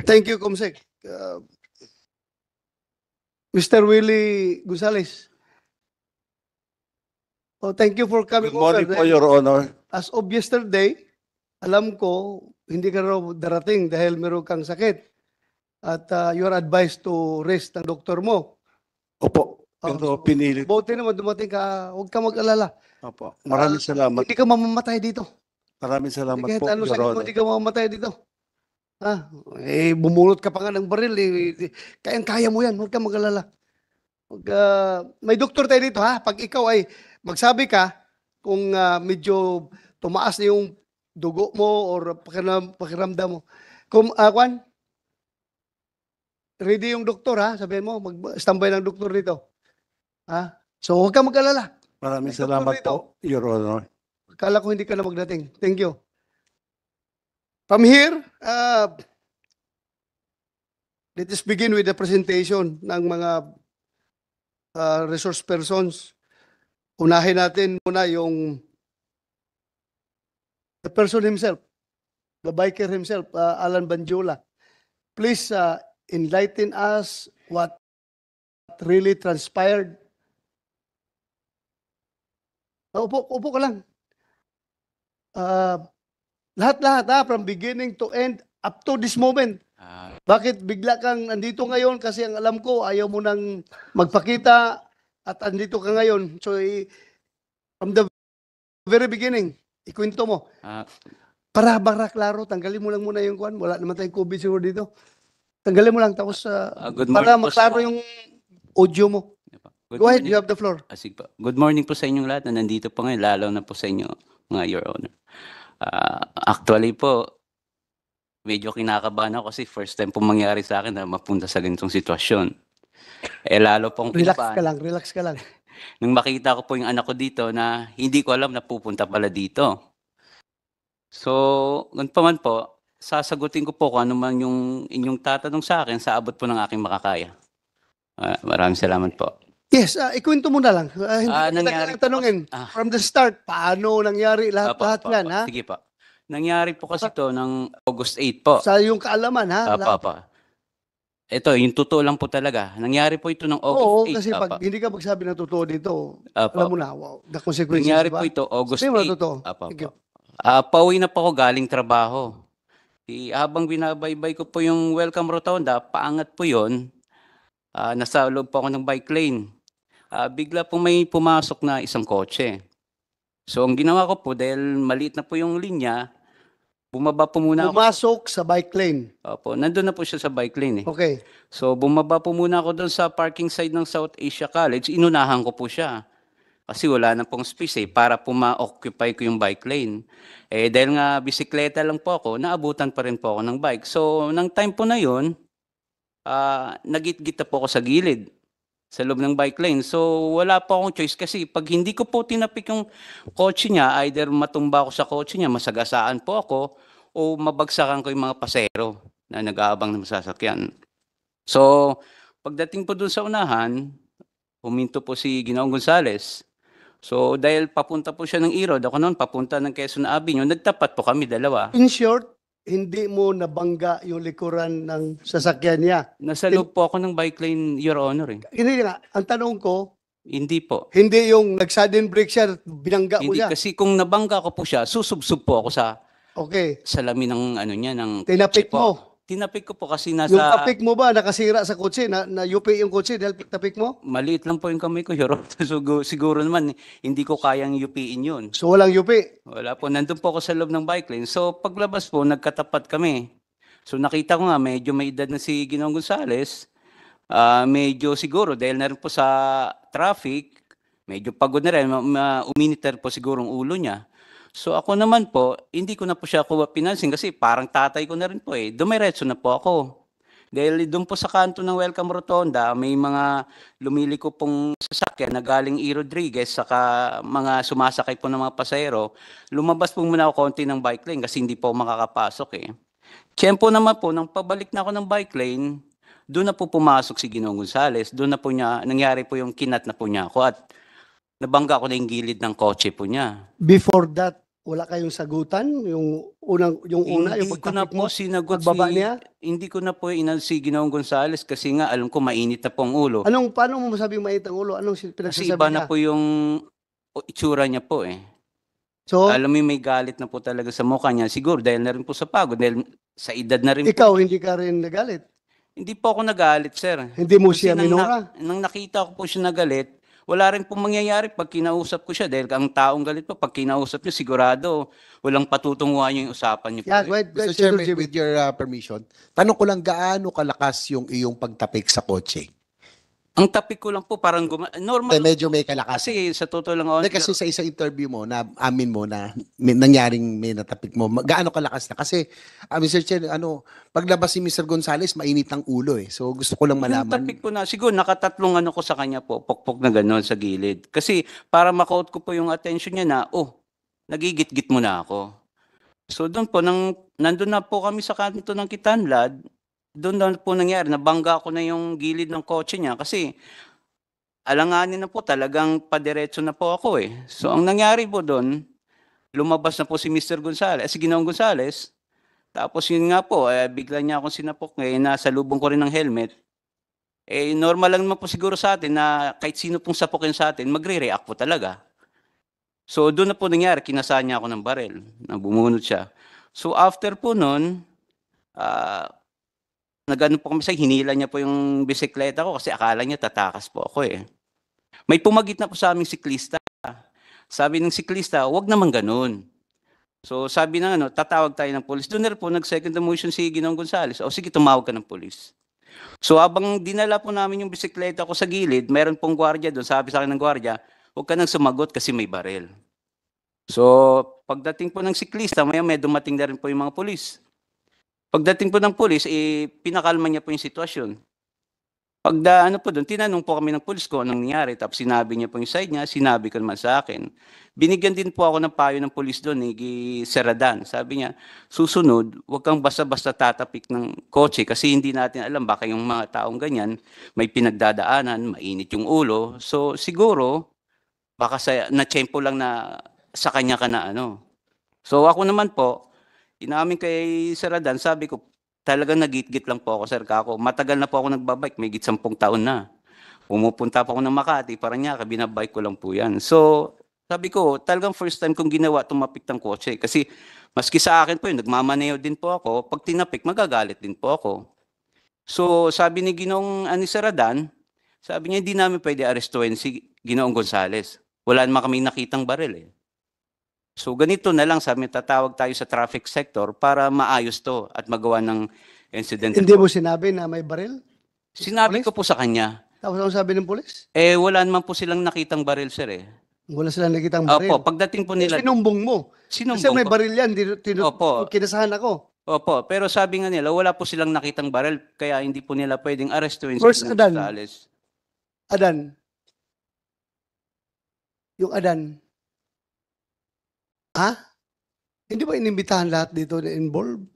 Thank you, Comsec. Mr. Willie Gonzales. Oh, thank you for coming Good morning over. po, Your Honor. As of yesterday, alam ko, hindi ka raw darating dahil meron kang sakit. At you are advised to rest ng doktor mo. Opo, pero pinilit. Buti naman dumating ka, huwag ka mag-alala. Opo, maraming salamat. Hindi ka mamamatay dito. Maraming salamat Kahit po, ano Your sakit mo, Honor. hindi ka mamamatay dito. Bumulot ka pa nga ng baril. Kaya mo yan, huwag ka mag-alala. May doktor tayo dito ha. Pag ikaw ay magsabi ka kung medyo tumaas na yung dugo mo or pakiramdam mo. Kung, Kwan, ready yung doktor ha. Sabihin mo, mag-standby ng doktor dito. Ha? So huwag ka mag-alala. Maraming May doktor salamat dito. po, Your Honor. Akala ko hindi ka na magdating. Thank you. From here, let us begin with the presentation ng mga resource persons. Unahin natin muna yung the person himself, the biker himself, Alan Banjola. Please enlighten us what really transpired. Upo ka lang. Lahat from beginning to end up to this moment. Bakit bigla kang andito ngayon? Kasi ang alam ko, ayaw mo nang magpakita at andito ka ngayon. So, from the very beginning, ikwento mo. Para klaro, tanggalin mo lang muna yung kwan. Wala naman tayong COVID siguro dito. Tanggalin mo lang, tapos para maklaro yung audio mo. Go ahead, you have the floor. Sige po. Good morning po sa inyong lahat na nandito po ngayon, lalo na po sa inyo, mga Your Honor. Actually po, medyo kinakabahan ako kasi first time po mangyari sa akin na mapunta sa ganitong sitwasyon. Lalo pong Relax kinabahan. relax ka lang. Nung makita ko po yung anak ko dito na hindi ko alam na pupunta pala dito. So, ganun pa man po, sasagutin ko po kung ano man yung inyong tatanong sa akin sa abot po ng aking makakaya. Maraming salamat po. Yes, ikwento mo na lang. Hindi nangyari kita tanungin. From the start, paano nangyari lahat yan, ha? Sige po. Nangyari po kasi to ng August 8 po. Sa yung kaalaman, ha? Ito, yung totoo lang po talaga. Nangyari po ito ng August 8. Oo, kasi pag hindi ka magsabi ng totoo dito, alam mo na, wow, the consequences, Nangyari diba? po ito August Sabihin mo 8. na totoo. Thank you. Pauwi na po ako galing trabaho. Habang binabaybay ko po yung Welcome Rotonda, paangat po yun. Nasa loob po ako ng bike lane. Bigla po may pumasok na isang kotse. So ang ginawa ko po, dahil maliit na po yung linya, bumaba po muna ako. Pumasok sa bike lane. Opo, nandun na po siya sa bike lane. Okay. So bumaba po muna ako doon sa parking side ng South Asia College. Inunahan ko po siya. Kasi wala na pong space para po ma-occupy ko yung bike lane. Dahil nga bisikleta lang po ako, naabutan pa rin po ako ng bike. So nang time po na yun, nagit-git na po ako sa gilid sa loob ng bike lane. So wala po akong choice kasi pag hindi ko po tinapik yung kotse niya, either matumba ako sa kotse niya, masagasaan po ako, o mabagsakan ko yung mga pasero na nag-aabang ng sasakyan. So pagdating po dun sa unahan, huminto po si Ginoong Gonzales. So dahil papunta po siya ng Irod, ako noon papunta ng Quezon Avenue, nagtapat po kami dalawa. In short, hindi mo nabangga yung likuran ng sasakyan niya. Nasa loob po ako ng bike lane, Your Honor. Hindi nga. Ang tanong ko, Hindi po. hindi yung nag-sudden brake siya, binangga mo Hindi siya. kasi kung nabangga ko po siya, susubsub po ako sa Okay. salamin ng ano niya ng Tinapik kotse po. mo. Tinapik ko po kasi Yung nasa tapik mo ba, nakasira sa kotse, na-yupi yung kotse dahil tapik mo? maliit lang po yung kamay ko, Your Honor. Siguro naman hindi ko kayang yupiin yun. So walang yupi. Wala po, nandun po ako sa loob ng bike lane. So paglabas po, nagkatapat kami. So nakita ko nga, medyo may edad na si Ginoong Gonzales. Medyo siguro, dahil na rin po sa traffic, medyo pagod na rin, uminiter po siguro ang ulo niya. So ako naman po, hindi ko na po siya pinansin kasi parang tatay ko na rin po Dumiretso na po ako. Dahil doon po sa kanto ng Welcome Rotonda, may mga lumiliko pong sasakyan na galing E. Rodriguez, saka mga sumasakay po ng mga pasahero. Lumabas po muna ako konti ng bike lane kasi hindi po makakapasok Tiyempo naman po, nang pabalik na ako ng bike lane, doon na po pumasok si Ginoong Gonzales. Doon na po niya, nangyari po yung kinat na po niya ako at nabangga ko na yung gilid ng kotse po niya. Before that, Wala kayong sagutan? Yung una, yung Hindi ko na pagtapik mo? po sinagot pagbaba niya? hindi ko na po si Ginoong Gonzales kasi nga alam ko mainit na po ang ulo. Paano mo masabing mainit ang ulo? Anong Kasi pinagsasabi iba na niya? po yung itsura niya po eh. So, Alam mo yung may galit na po talaga sa mukha niya. Siguro dahil na rin po sa pagod, dahil sa edad na rin po. ikaw, hindi ka rin nagalit. Hindi po ako nagalit, sir. Hindi mo Kasi siya minura. nang nakita ko po siya nagalit, wala rin pong mangyayari pag kinausap ko siya. Dahil ang taong galit po, pag kinausap niyo, sigurado walang patutunguhan yung usapan niyo po. Yeah, eh. go ahead, Mr. Senator Chairman, Jimmy. with your permission, tanong ko lang gaano kalakas yung iyong pagtapik sa kotse? Ang tapik ko lang po, parang normal. Medyo may kalakas. Kasi sa totoo lang, Hindi, kasi sa isang interview mo na amin mo na may natapik mo, gaano kalakas na? Kasi, Mr. Chair, paglabas si Mr. Gonzales, mainit ang ulo eh. So gusto ko lang yung malaman. tapik ko na, siguro nakatatlong ano ko sa kanya po, pokpok na gano'n sa gilid. Kasi para makaught ko po yung attention niya na, nagigit-git mo na ako. So doon po, nandun na po kami sa kanto ng Kitanlad, doon na po nangyari, nabangga ko na yung gilid ng kotse niya kasi alanganin na po, talagang padiretso na po ako eh. So ang nangyari po doon, lumabas na po si Mr. Gonzales, si Ginoong Gonzales, tapos yun nga po, bigla niya akong sinapok ngayon, nasa lubong ko rin ng helmet. Normal lang naman po siguro sa atin na kahit sino pong sapokin sa atin, magre-react po talaga. So doon na po nangyari, kinasaan niya ako ng barel, na bumunot siya. So after po noon, nagano po kami sa hinila niya po yung bisikleta ko kasi akala niya tatakas po ako eh. May pumagit na po sa aming siklista. Sabi ng siklista, wag naman ganun. So sabi ng tatawag tayo ng polis. Doon na rin po nag-second motion si Ginoong Gonzales. O sige, tumawag ka ng polis. So habang dinala po namin yung bisikleta ko sa gilid, meron pong gwardiya doon. Sabi sa akin ng gwardiya, huwag ka nang sumagot kasi may baril. So pagdating po ng siklista, may dumating na rin po yung mga polis. Pagdating po ng polis, pinakalma niya po yung sitwasyon. Po doon, tinanong po kami ng polis ko anong nangyari. Tapos sinabi niya po yung side niya, sinabi ko naman sa akin. Binigyan din po ako ng payo ng polis doon, ni Seradan. Sabi niya, susunod, huwag kang basta-basta tatapik ng kotse kasi hindi natin alam baka yung mga taong ganyan, may pinagdadaanan, mainit yung ulo. So siguro, baka na-tsempo lang na sa kanya ka na So ako naman po, inamin kay Seradan, sabi ko, talagang nagit-git lang po ako, sir. Kako, matagal na po ako nagbabike, may 10 taon na. Pumupunta po ako ng Makati, Paranaque, binabike ko lang po yan. So, sabi ko, talagang first time kong ginawa tumapik ng kotse. Kasi, maski sa akin po yun, nagmamaneo din po ako. Pag tinapik, magagalit din po ako. So, sabi ni Ginoong Seradan, sabi niya, hindi namin pwede arestuhin si Ginoong Gonzales. Wala naman kami nakitang baril eh. So ganito na lang, sabi niya, tatawag tayo sa traffic sector para maayos to at magawa ng incident. Hindi mo sinabi na may baril? Sinabi ko po sa kanya, Tapos ano sabi ng polis? wala naman po silang nakitang baril, sir eh. Wala silang nakitang baril. Opo, pagdating po nila, Sinumbong mo. Kasi may sinumbong ko. baril yan. Opo. Kinasahan ako. Opo, pero sabi nga nila, wala po silang nakitang baril, kaya hindi po nila pwedeng arestuin Where's si Adan? Gonzales. Adan. Yung Adan. Ha? Hindi ba inimbitahan lahat dito na involved?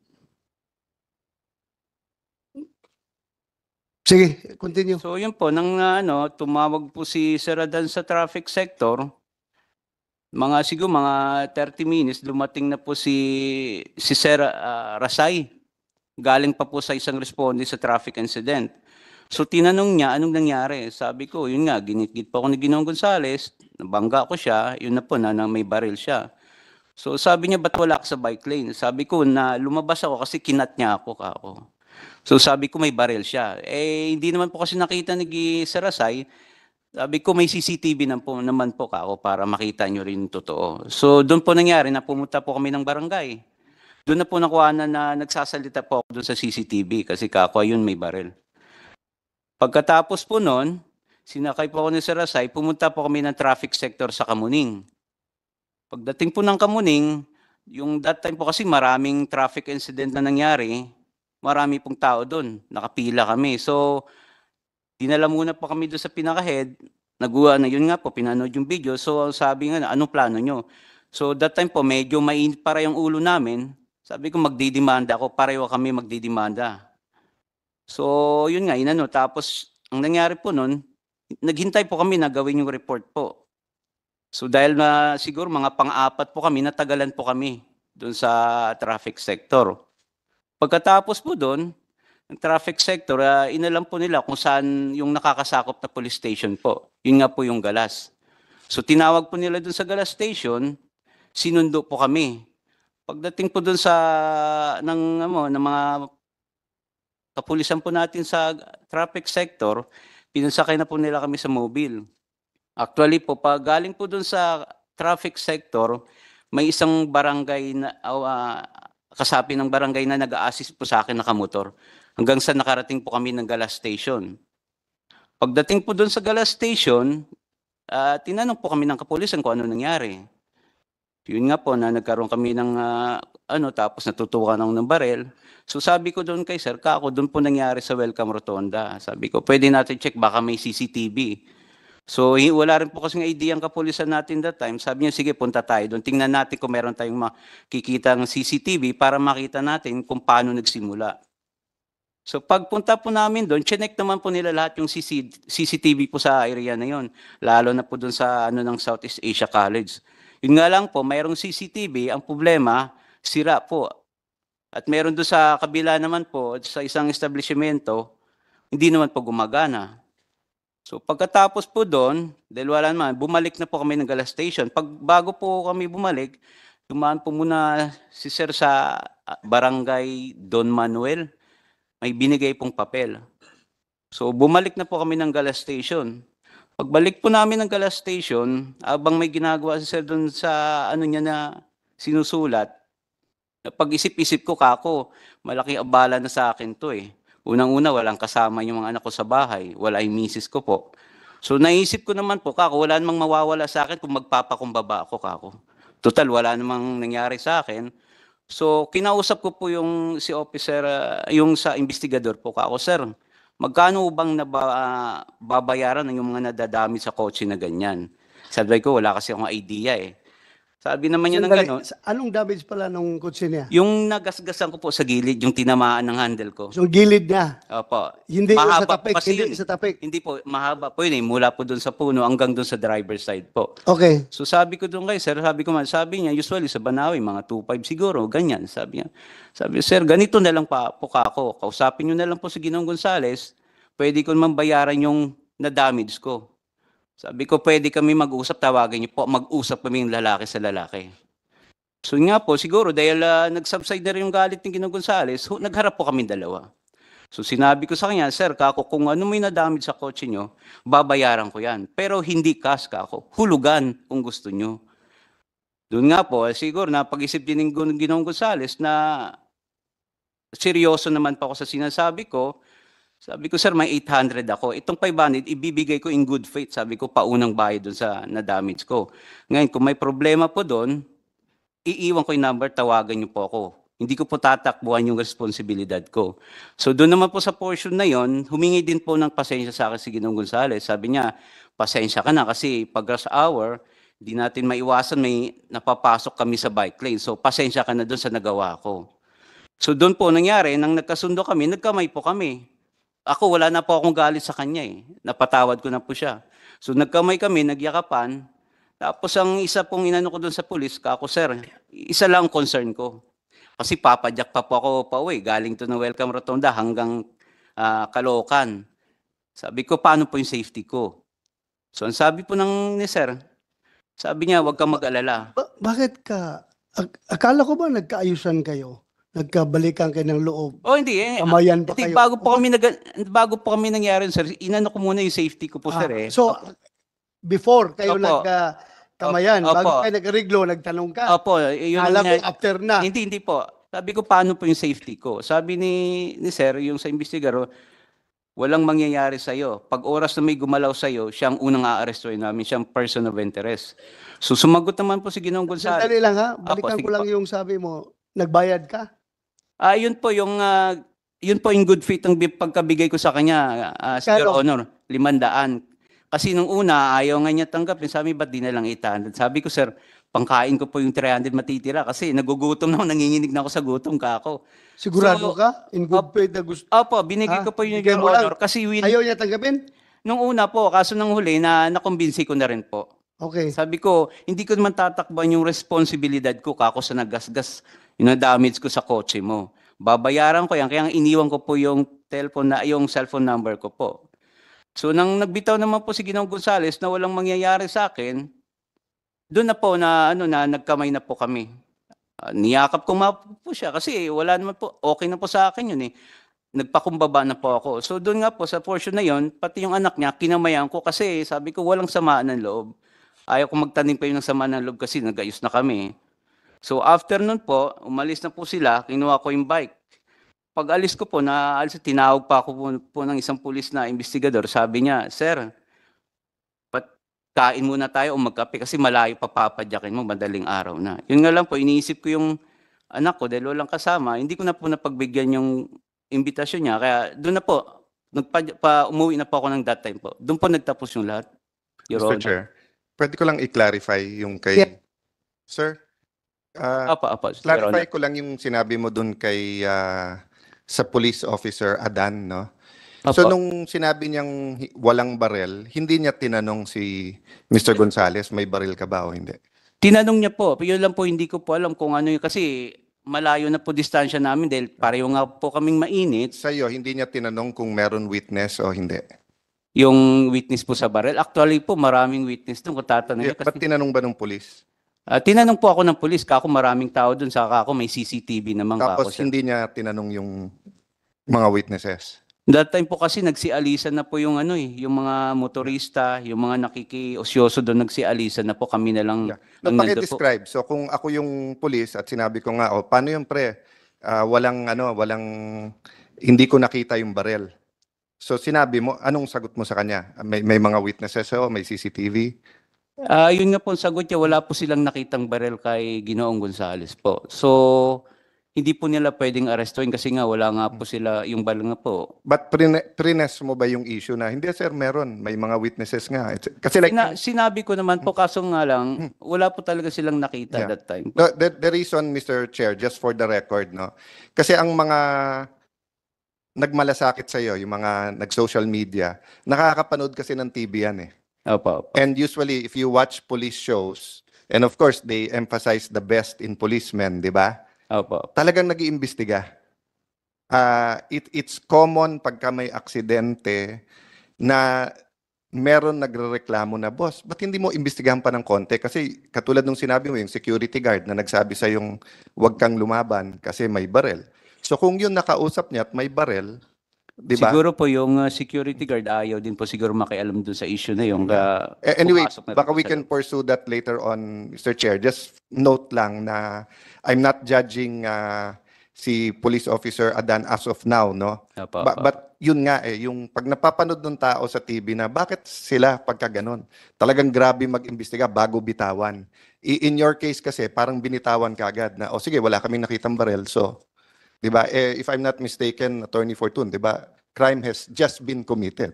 Sige, continue. So yun po, nang tumawag po si Seradan sa traffic sector, siguro mga 30 minutes, dumating na po si Sir Rasay. Galing pa po sa isang responde sa traffic incident. So tinanong niya, anong nangyari? Sabi ko, yun nga, ginit-git pa ako ni Ginoong Gonzales, nabangga ko siya, yun na po na may baril siya. So sabi niya, ba't wala ka sa bike lane? Sabi ko, na lumabas ako kasi kinat niya ako kako. So sabi ko, may baril siya. Hindi naman po kasi nakita ni Sir Rasay. Sabi ko, may CCTV naman po kako para makita nyo rin yung totoo. So doon po nangyari na pumunta po kami ng barangay. Doon na po nakuha na nagsasalita po ako doon sa CCTV kasi kako yun may baril. Pagkatapos po noon, sinakay po ako ni Sir Rasay, pumunta po kami ng traffic sector sa Kamuning. Pagdating po ng Kamuning, yung that time po kasi maraming traffic incident na nangyari, marami pong tao doon, nakapila kami. So, dinala muna po kami doon sa pinaka-head, yun nga po, pinanood yung video. So, sabi nga, anong plano nyo? So, that time po, medyo mainit para yung ulo namin. Sabi ko, magdidemanda ako, pareho kami magdidemanda. So, yun nga, Tapos, ang nangyari po noon, naghintay po kami na gawin yung report po. So dahil na siguro mga pang-apat po kami, natagalan po kami doon sa traffic sector. Pagkatapos po doon, ng traffic sector, inalam po nila kung saan yung nakakasakop na police station po. Yun nga po yung Galas. So tinawag po nila doon sa Galas Station, sinundo po kami. Pagdating po doon sa ng mga kapulisan po natin sa traffic sector, pinansakay na po nila kami sa mobile. Actually po, pag galing po doon sa traffic sector, may isang barangay na, kasapi ng barangay na nag-a-assist po sa akin nakamotor. Hanggang sa nakarating po kami ng Galas Station. Pagdating po doon sa Galas Station, tinanong po kami ng kapulisan kung ano nangyari. Yun nga po na nagkaroon kami ng tapos natutukan ng barel. So sabi ko doon kay Sir Kako, doon po nangyari sa Welcome Rotonda. Sabi ko, pwede natin check, baka may CCTV. So wala rin po kasing idea ang kapulisan natin that time. Sabi niya, sige, punta tayo doon. Tingnan natin kung meron tayong makikita ng CCTV para makita natin kung paano nagsimula. So pagpunta po namin doon, chinek naman po nila lahat yung CCTV po sa area na yon, lalo na po doon sa ng Southeast Asia College. Yun nga lang po, mayroong CCTV, ang problema, sira po. At meron doon sa kabila naman po, sa isang establishmento, hindi naman po gumagana. So pagkatapos po doon, dahil wala naman, bumalik na po kami ng Galas Station. Bago po kami bumalik, dumaan po muna si Sir sa barangay Don Manuel. May binigay pong papel. So bumalik na po kami ng Galas Station. Pagbalik po namin ng Galas Station, abang may ginagawa si Sir doon sa niya na sinusulat, pag-isip-isip ko, Kako, malaki abala na sa akin to eh. Unang-una, walang kasama yung mga anak ko sa bahay. Wala yung misis ko po. So naisip ko naman po, Kako, wala namang mawawala sa akin kung magpapakumbaba ako, Kako. Total, wala namang nangyari sa akin. So kinausap ko po yung si officer, yung sa investigador po, Kako, Sir, magkano bang babayaran ng yung mga nadadamit sa kotse na ganyan? Sabi ko, wala kasi akong idea eh. Sabi naman niya ng Sandali, gano'n, anong damage pala nung kotse niya? yung nagasgasan ko po sa gilid, yung tinamaan ng handle ko. So gilid niya. Opo. Hindi yung sa Mahaba po tapik, kasi hindi yun. sa tapik. Hindi po, mahaba po yun eh. Mula po dun sa puno hanggang dun sa driver's side po. Okay. So sabi ko dun kay Sir, sabi niya, usually sa Banawi, mga 2.5 siguro, ganyan. Sabi niya, Sir, ganito na lang po ako. Kausapin niyo na lang po si Ginoong Gonzales, pwede ko naman bayaran yung na-damage ko. Sabi ko, pwede kami mag-usap, tawagin niyo po, mag-usap kami yung lalaki sa lalaki. So nga po, siguro dahil nag-subside na rin yung galit ni Ginoong Gonzales, nagharap po kami dalawa. So sinabi ko sa kanya, Sir, Kako, kung ano may na-damage sa kotse nyo, babayaran ko yan. Pero hindi cash, Kako. Hulugan kung gusto nyo. Doon nga po, siguro napag-isip din ng Ginoong Gonzales na seryoso naman pa ako sa sinasabi ko. Sabi ko, Sir, may 800 ako. Itong 500, ibibigay ko in good faith. Sabi ko, paunang bayad doon sa na-damage ko. Ngayon, kung may problema po doon, iiwan ko yung number, tawagan niyo po ako. Hindi ko po tatakbuhan yung responsibilidad ko. So doon naman po sa portion na yon, humingi din po ng pasensya sa akin si Ginoong Gonzales. Sabi niya, pasensya ka na kasi pag rush hour, hindi natin maiwasan, may napapasok kami sa bike lane. So pasensya ka na doon sa nagawa ko. So doon po nangyari, nang nagkasundo kami, nagkamay po kami. Ako, wala na po akong galit sa kanya eh. Napatawad ko na po siya. So nagkamay kami, nagyakapan. Tapos ang isa pong inano ko doon sa pulis, Kako, Sir, isa lang concern ko. Kasi papadyak pa po ako pauwi. Galing to ng Welcome Rotonda hanggang Caloocan. Sabi ko, paano po yung safety ko? So ang sabi po ni Sir, sabi niya, huwag kang mag-alala. Bakit ka? Akala ko ba nagkaayusan kayo? Nagkabalikan kayo ng loob? Oh, hindi eh. Kamayan pa Hindi, kayo? bago po kami nangyari, Sir, inano ko muna yung safety ko po, Sir eh. So, before kayo Opo. nagkamayan, Opo. bago kayo nag-reglo, nagtanong ka. Opo, yun ang Alam ko nangyari. after na. Hindi po. Sabi ko, paano po yung safety ko? Sabi ni Sir, yung sa investigaro, walang mangyayari sa'yo. Pag oras na may gumalaw sa'yo, siyang unang aarestuin namin, siyang person of interest. So sumagot naman po si Ginoong Gonzales. Sandali lang ha, balikan sige ko lang po. yung sabi mo, nagbayad ka? Yun po yung good faith ng pagkabigay ko sa kanya, Your Kano? Honor, 500. Kasi nung una, ayaw nga niya tanggapin. Sabi, ba't di na lang 800? Sabi ko, Sir, pangkain ko po yung 300 matitira kasi nagugutom na ako, nanginginig na ako sa gutom, Kako. Sigurado So, ka? In good faith na gusto? Opo, binigay ko po yung Bigyan Your mo lang. Honor kasi Ayaw niya tanggapin? nung una po, kaso nung huli, nakumbinsi ko na rin po. Okay. Sabi ko, hindi ko naman tatakban yung responsibilidad ko kako sa nagasgas, yung na-damage ko sa kotse mo. Babayaran ko yan, kaya iniwan ko po yung yung cellphone number ko po. So nang nagbitaw naman po si Ginoong Gonzales na walang mangyayari sa akin, doon na po na nagkamay na po kami. Niyakap ko nga po siya kasi wala naman po, okay na po sa akin yun eh. Nagpakumbaba na po ako. So doon nga po sa portion na yon, pati yung anak niya, kinamayan ko kasi sabi ko walang samaan ng loob. Ayaw ko magtanim pa yun ng samaan ng loob kasi nagayos na kami. So after nun po, umalis na po sila, kinuha ko yung bike. Pag alis ko po, tinawag pa ako po ng isang pulis na investigador. Sabi niya, Sir, ba't kain muna tayo o magkape kasi malayo pa papadyakin mo, madaling araw na. Yun nga lang po, iniisip ko yung anak ko dahil walang kasama, hindi ko na po napagbigyan yung imbitasyon niya. Kaya doon na po, umuwi na po ako ng that time po. Doon po nagtapos yung lahat. Your Mr. Honor. Chair, pwede ko lang i-clarify yung kay... Yeah. Sir, Apa, Your clarify Honor. ko lang yung sinabi mo dun kay sa police officer Adan, no? So Apa. nung sinabi niyang walang barel, hindi niya tinanong si Mr. Gonzales, may baril ka ba o hindi? Tinanong niya po, yun lang po hindi ko po alam kung ano yun kasi malayo na po distansya namin dahil pareho nga po kaming mainit. Sa iyo, hindi niya tinanong kung meron witness o hindi. Yung witness po sa barrel. Actually po, maraming witness doon kung tatanungin. Ba't tinanong ba ng police? Tinanong po ako ng pulis, kako maraming tao doon, saka ako may CCTV naman kako. Tapos hindi niya tinanong yung mga witnesses. That time po kasi nagsialisan na po yung yung mga motorista, yung mga nakikiosyoso doon nagsialisan na po, kami na lang Yeah. ang nandun po. Paki-describe. So kung ako yung police at sinabi ko nga, oh, paano yung pre? Walang hindi ko nakita yung barel. So sinabi mo, anong sagot mo sa kanya? May mga witnesses o may CCTV? Yun nga po ang sagot niya, wala po silang nakitang barel kay Ginoong Gonzales po. So hindi po nila pwedeng arestuin kasi nga wala nga po sila, yung barel nga po. But prines mo ba yung issue na, hindi sir, meron. May mga witnesses nga. Kasi like, Sinabi ko naman po, kaso nga lang, wala po talaga silang nakita Yeah. that time. the reason, Mr. Chair, just for the record, no? Kasi ang mga nagmalasakit sa'yo, yung mga nag-social media, nakakapanood kasi ng TV yan eh. Opo. And usually, if you watch police shows, and of course, they emphasize the best in policemen, di ba? Opo. Talagang nag-iimbestiga. It's common pagka may aksidente na meron nagrereklamo na, boss, ba't hindi mo imbestigahan pa ng konti? Kasi katulad nung sinabi mo, yung security guard na nagsabi sa yung huwag kang lumaban kasi may barel. So kung yun nakausap niya at may barel, di ba? Siguro po yung security guard ayaw din po siguro makialam dun sa issue na yung Anyway, pumasok na baka rin we sa can loob. pursue that later on, Mr. Chair. Just note lang na I'm not judging si Police Officer Adan as of now, no? Opo, opo. But yun nga yung pag napapanood ng tao sa TV na bakit sila pagka ganon? Talagang grabe mag-imbestiga bago bitawan. In your case kasi parang binitawan ka agad na, sige, wala kaming nakitang barel. So, di ba? If I'm not mistaken, Attorney Fortun, di ba? Crime has just been committed.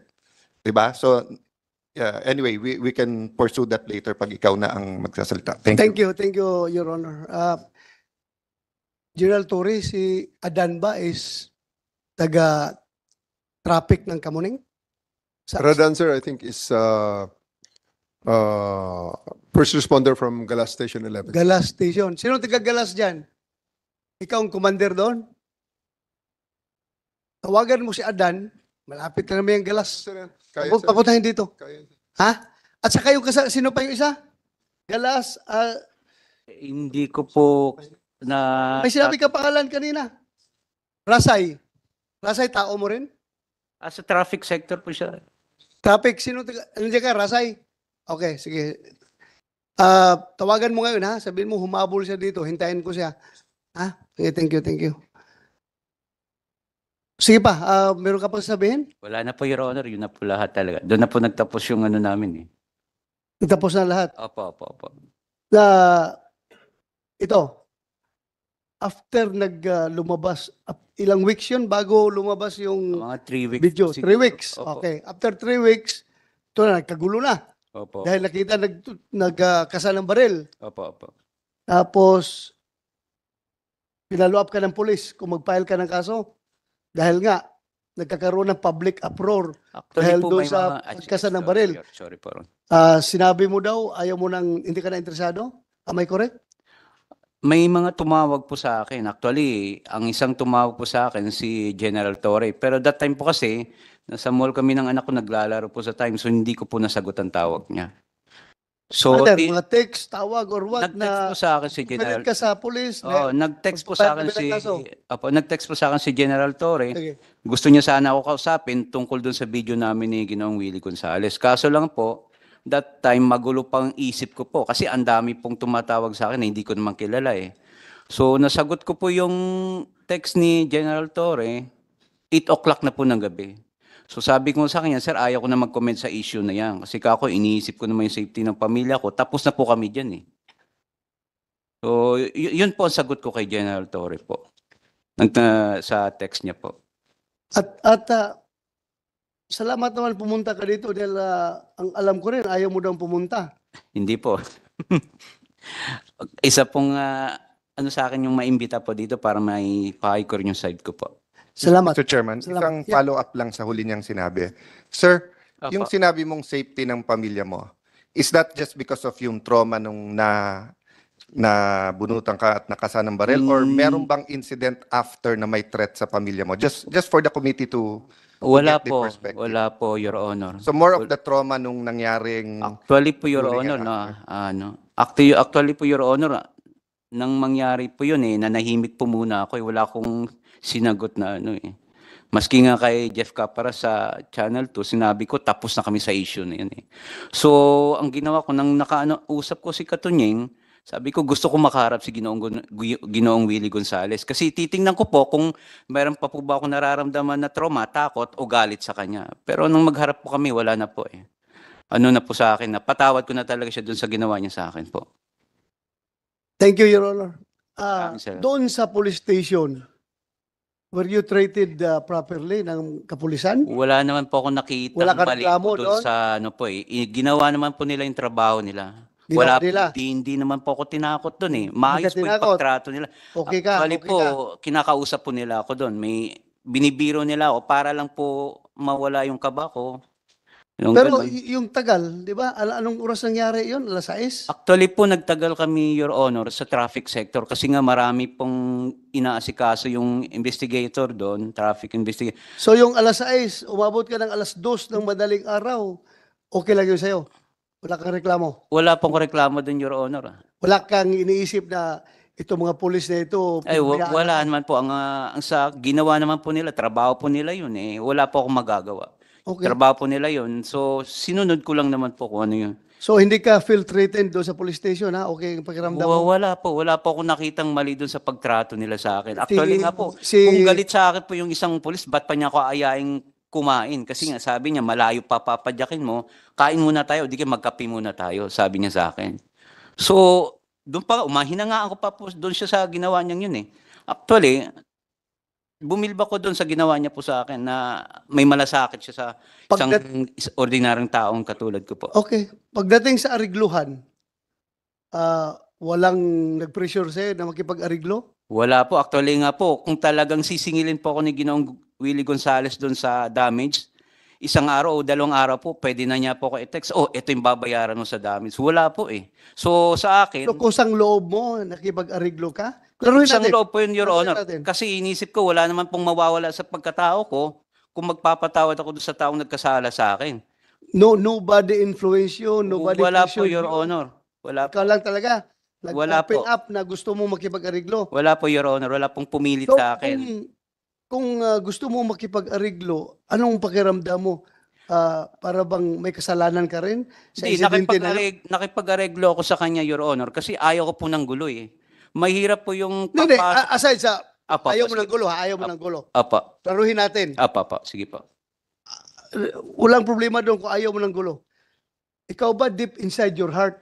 Di ba? So, anyway, we can pursue that later pag ikaw na ang magsasalita. Thank you. Thank you, Your Honor. General Torre, si Adan ba is taga-traffic ng Kamuning? Radan, sir, I think is first responder from Galas Station 11. Galas Station. Sino taga-Galas dyan? Ikaw ang commander doon? Tawagan mo si Adan. Malapit na naman yung Galas. Sir, kaya, sir. Papuntahin dito. Kaya. Ha? At saka yung sino pa yung isa? Galas. Hindi ko po na... May sinabi ka pangalan kanina. Rasay. Rasay, tao mo rin? Sa traffic sector po siya. Traffic, nandiyan ka, Rasay? Okay, sige. Tawagan mo ngayon, ha? Sabihin mo, humabol siya dito. Hintayin ko siya. Ha? Okay, thank you. Sige pa, meron ka pang sabihin? Wala na po, Your Honor. Yun na po lahat talaga. Doon na po nagtapos yung namin eh. Tapos na lahat. Opo. Ito, after lumabas, ilang weeks yun bago lumabas yung Mga 3 weeks. video? po siguro. 3 weeks. Opo. Okay. After 3 weeks, ito na, nagkagulo na. Opo. Dahil nakita nagkasal ng baril. Opo. Tapos, pinalo up ka ng polis kung mag-file ka ng kaso. Dahil nga, nagkakaroon ng public uproar. Actually Dahil po doon may sa mga... pagkasa ng sorry, baril. Sorry po. Ron. Sinabi mo daw, ayaw mo nang, hindi ka na interesado? Am I correct? May mga tumawag po sa akin. Actually, ang isang tumawag po sa akin si General Torre. Pero that time po kasi, nasa mall kami ng anak ko, naglalaro po sa time, so hindi ko po nasagot ang tawag niya. So, Other, mga text, tawag, or what nag-text na po sa akin si General. pilit ka sa police. Oo, nag-text po sa akin magpapayag si ka ng kaso. nag-text po sa akin si General Torre. Sige. Gusto niya sana ako kausapin tungkol dun sa video namin ni Ginoong Willie Gonzales. Kaso lang po, that time magulo pang isip ko po kasi ang dami pong tumatawag sa akin na hindi ko naman kilala eh. So nasagot ko po yung text ni General Torre, 8 o'clock na po ng gabi. So sabi ko sa kanya, sir, ayaw ko na mag-comment sa issue na yan. Kasi kako, iniisip ko naman yung safety ng pamilya ko. Tapos na po kami dyan eh. So yun po ang sagot ko kay General Torre po. Sa text niya po. Salamat naman pumunta ka dito dahil ang alam ko rin, ayaw mo daw pumunta. Hindi po. Isa pong ano sa akin yung maimbita po dito para may pa-record yung side ko po. Salamat. Mr. Chairman, Salamat. isang Yeah. follow-up lang sa huli niyang sinabi. Sir, Apo. yung sinabi mong safety ng pamilya mo, is that just because of yung trauma nung na bunutan ka at nakasa ng baril or meron bang incident after na may threat sa pamilya mo? Just for the committee to Wala get the po. perspective. Wala po, Your Honor. So more of the trauma nung nangyaring Actually po, Your During Honor, and actually po, Your Honor, nang mangyari po yun eh, nanahimik po muna ako eh. Wala akong sinagot na ano eh. Maski nga kay Jeff Capara sa Channel 2, sinabi ko tapos na kami sa issue na yun eh. So, ang ginawa ko, nang usap ko si Katunyeng, sabi ko gusto ko makaharap si Ginoong Willie Gonzales. Kasi titingnan ko po kung mayroon pa po ba ako nararamdaman na trauma, takot o galit sa kanya. Pero nung magharap po kami, wala na po eh. Ano na po sa akin, napatawad ko na talaga siya dun sa ginawa niya sa akin po. Thank you, Your Honor. Maraming salamat. Doon sa police station, were you treated properly ng kapulisan? Wala naman po ako nakita Wala ka mali reklamo po doon doon? sa ano po eh. Ginawa naman po nila yung trabaho nila. Ginawa Wala nila? hindi naman po ako tinakot doon eh. Maayos po yung tinakot? pagtrato nila. Okay ka? Actually Okay po, ka? kinakausap po nila ako doon. May binibiro nila ako para lang po mawala yung kaba ko. Yung Pero ganun. yung tagal, di ba? Anong oras nangyari yun? Alas 6? Actually po, nagtagal kami, Your Honor, sa traffic sector kasi nga marami pong inaasikaso yung investigator doon, traffic investigator. So yung alas 6, umabot ka ng alas 2 ng madaling araw, okay lang yun sa'yo? Wala kang reklamo? Wala pong reklamo doon, Your Honor. Wala kang iniisip na itong mga pulis na ito? Ay, pinabayaan wala ako? naman po. Ang sa ginawa naman po nila, trabaho po nila yun eh. Wala po akong magagawa. Okay. Trabaho po nila yun. So, sinunod ko lang naman po kung ano yun. So hindi ka feel threatened doon sa police station, ha? Okay ang pakiramdam mo? Wala po. Wala po akong nakitang mali doon sa pagtrato nila sa akin. Actually nga po, si- kung galit sa akin po yung isang pulis, ba't pa niya ako ayaing kumain? Kasi nga sabi niya, malayo pa papadyakin mo, kain muna tayo, di kayo magkape muna tayo, sabi niya sa akin. So, doon pa, umahinangaan ko pa po doon siya sa ginawa niyang yun eh. Actually, bumilba ko doon sa ginawa niya po sa akin na may malasakit siya sa isang ordinaryong taong katulad ko po. Okay. Pagdating sa arigluhan, walang nag-pressure sa'yo na makipag-ariglo? Wala po. Actually nga po, kung talagang sisingilin po ako ni Ginoong Willie Gonzales doon sa damage, isang araw o 2 araw po, pwede na niya po ako i-text, ito yung babayaran mo sa damage. Wala po eh. So sa akin, So kusang loob mo, nakipag-ariglo ka? Klaruhin isang natin. loob po yun, Your Klaruhin Honor. natin. Kasi inisip ko, wala naman pong mawawala sa pagkatao ko kung magpapatawad ako doon sa taong nagkasala sa akin. Nobody influence you, nobody Wala po, pressured Your you. Honor. Wala po. Ikaw lang talaga. Wala Nag-open po. up na gusto mo makipag-ariglo. Wala po, Your Honor. Wala pong pumilit So, sa akin. kung gusto mo makipag-ariglo, anong pakiramdam mo? Para bang may kasalanan ka rin sa Hindi, insidente na nakipag-areglo ako sa kanya, Your Honor, kasi ayaw ko po ng gulo eh. Mahirap po yung Hindi, papasok. aside sa Apa, ayaw mo sige. ng gulo, ayaw mo ng gulo. Apa, Klaruhin natin. apa, sige po. Walang problema doon kung ayaw mo ng gulo. Ikaw ba deep inside your heart,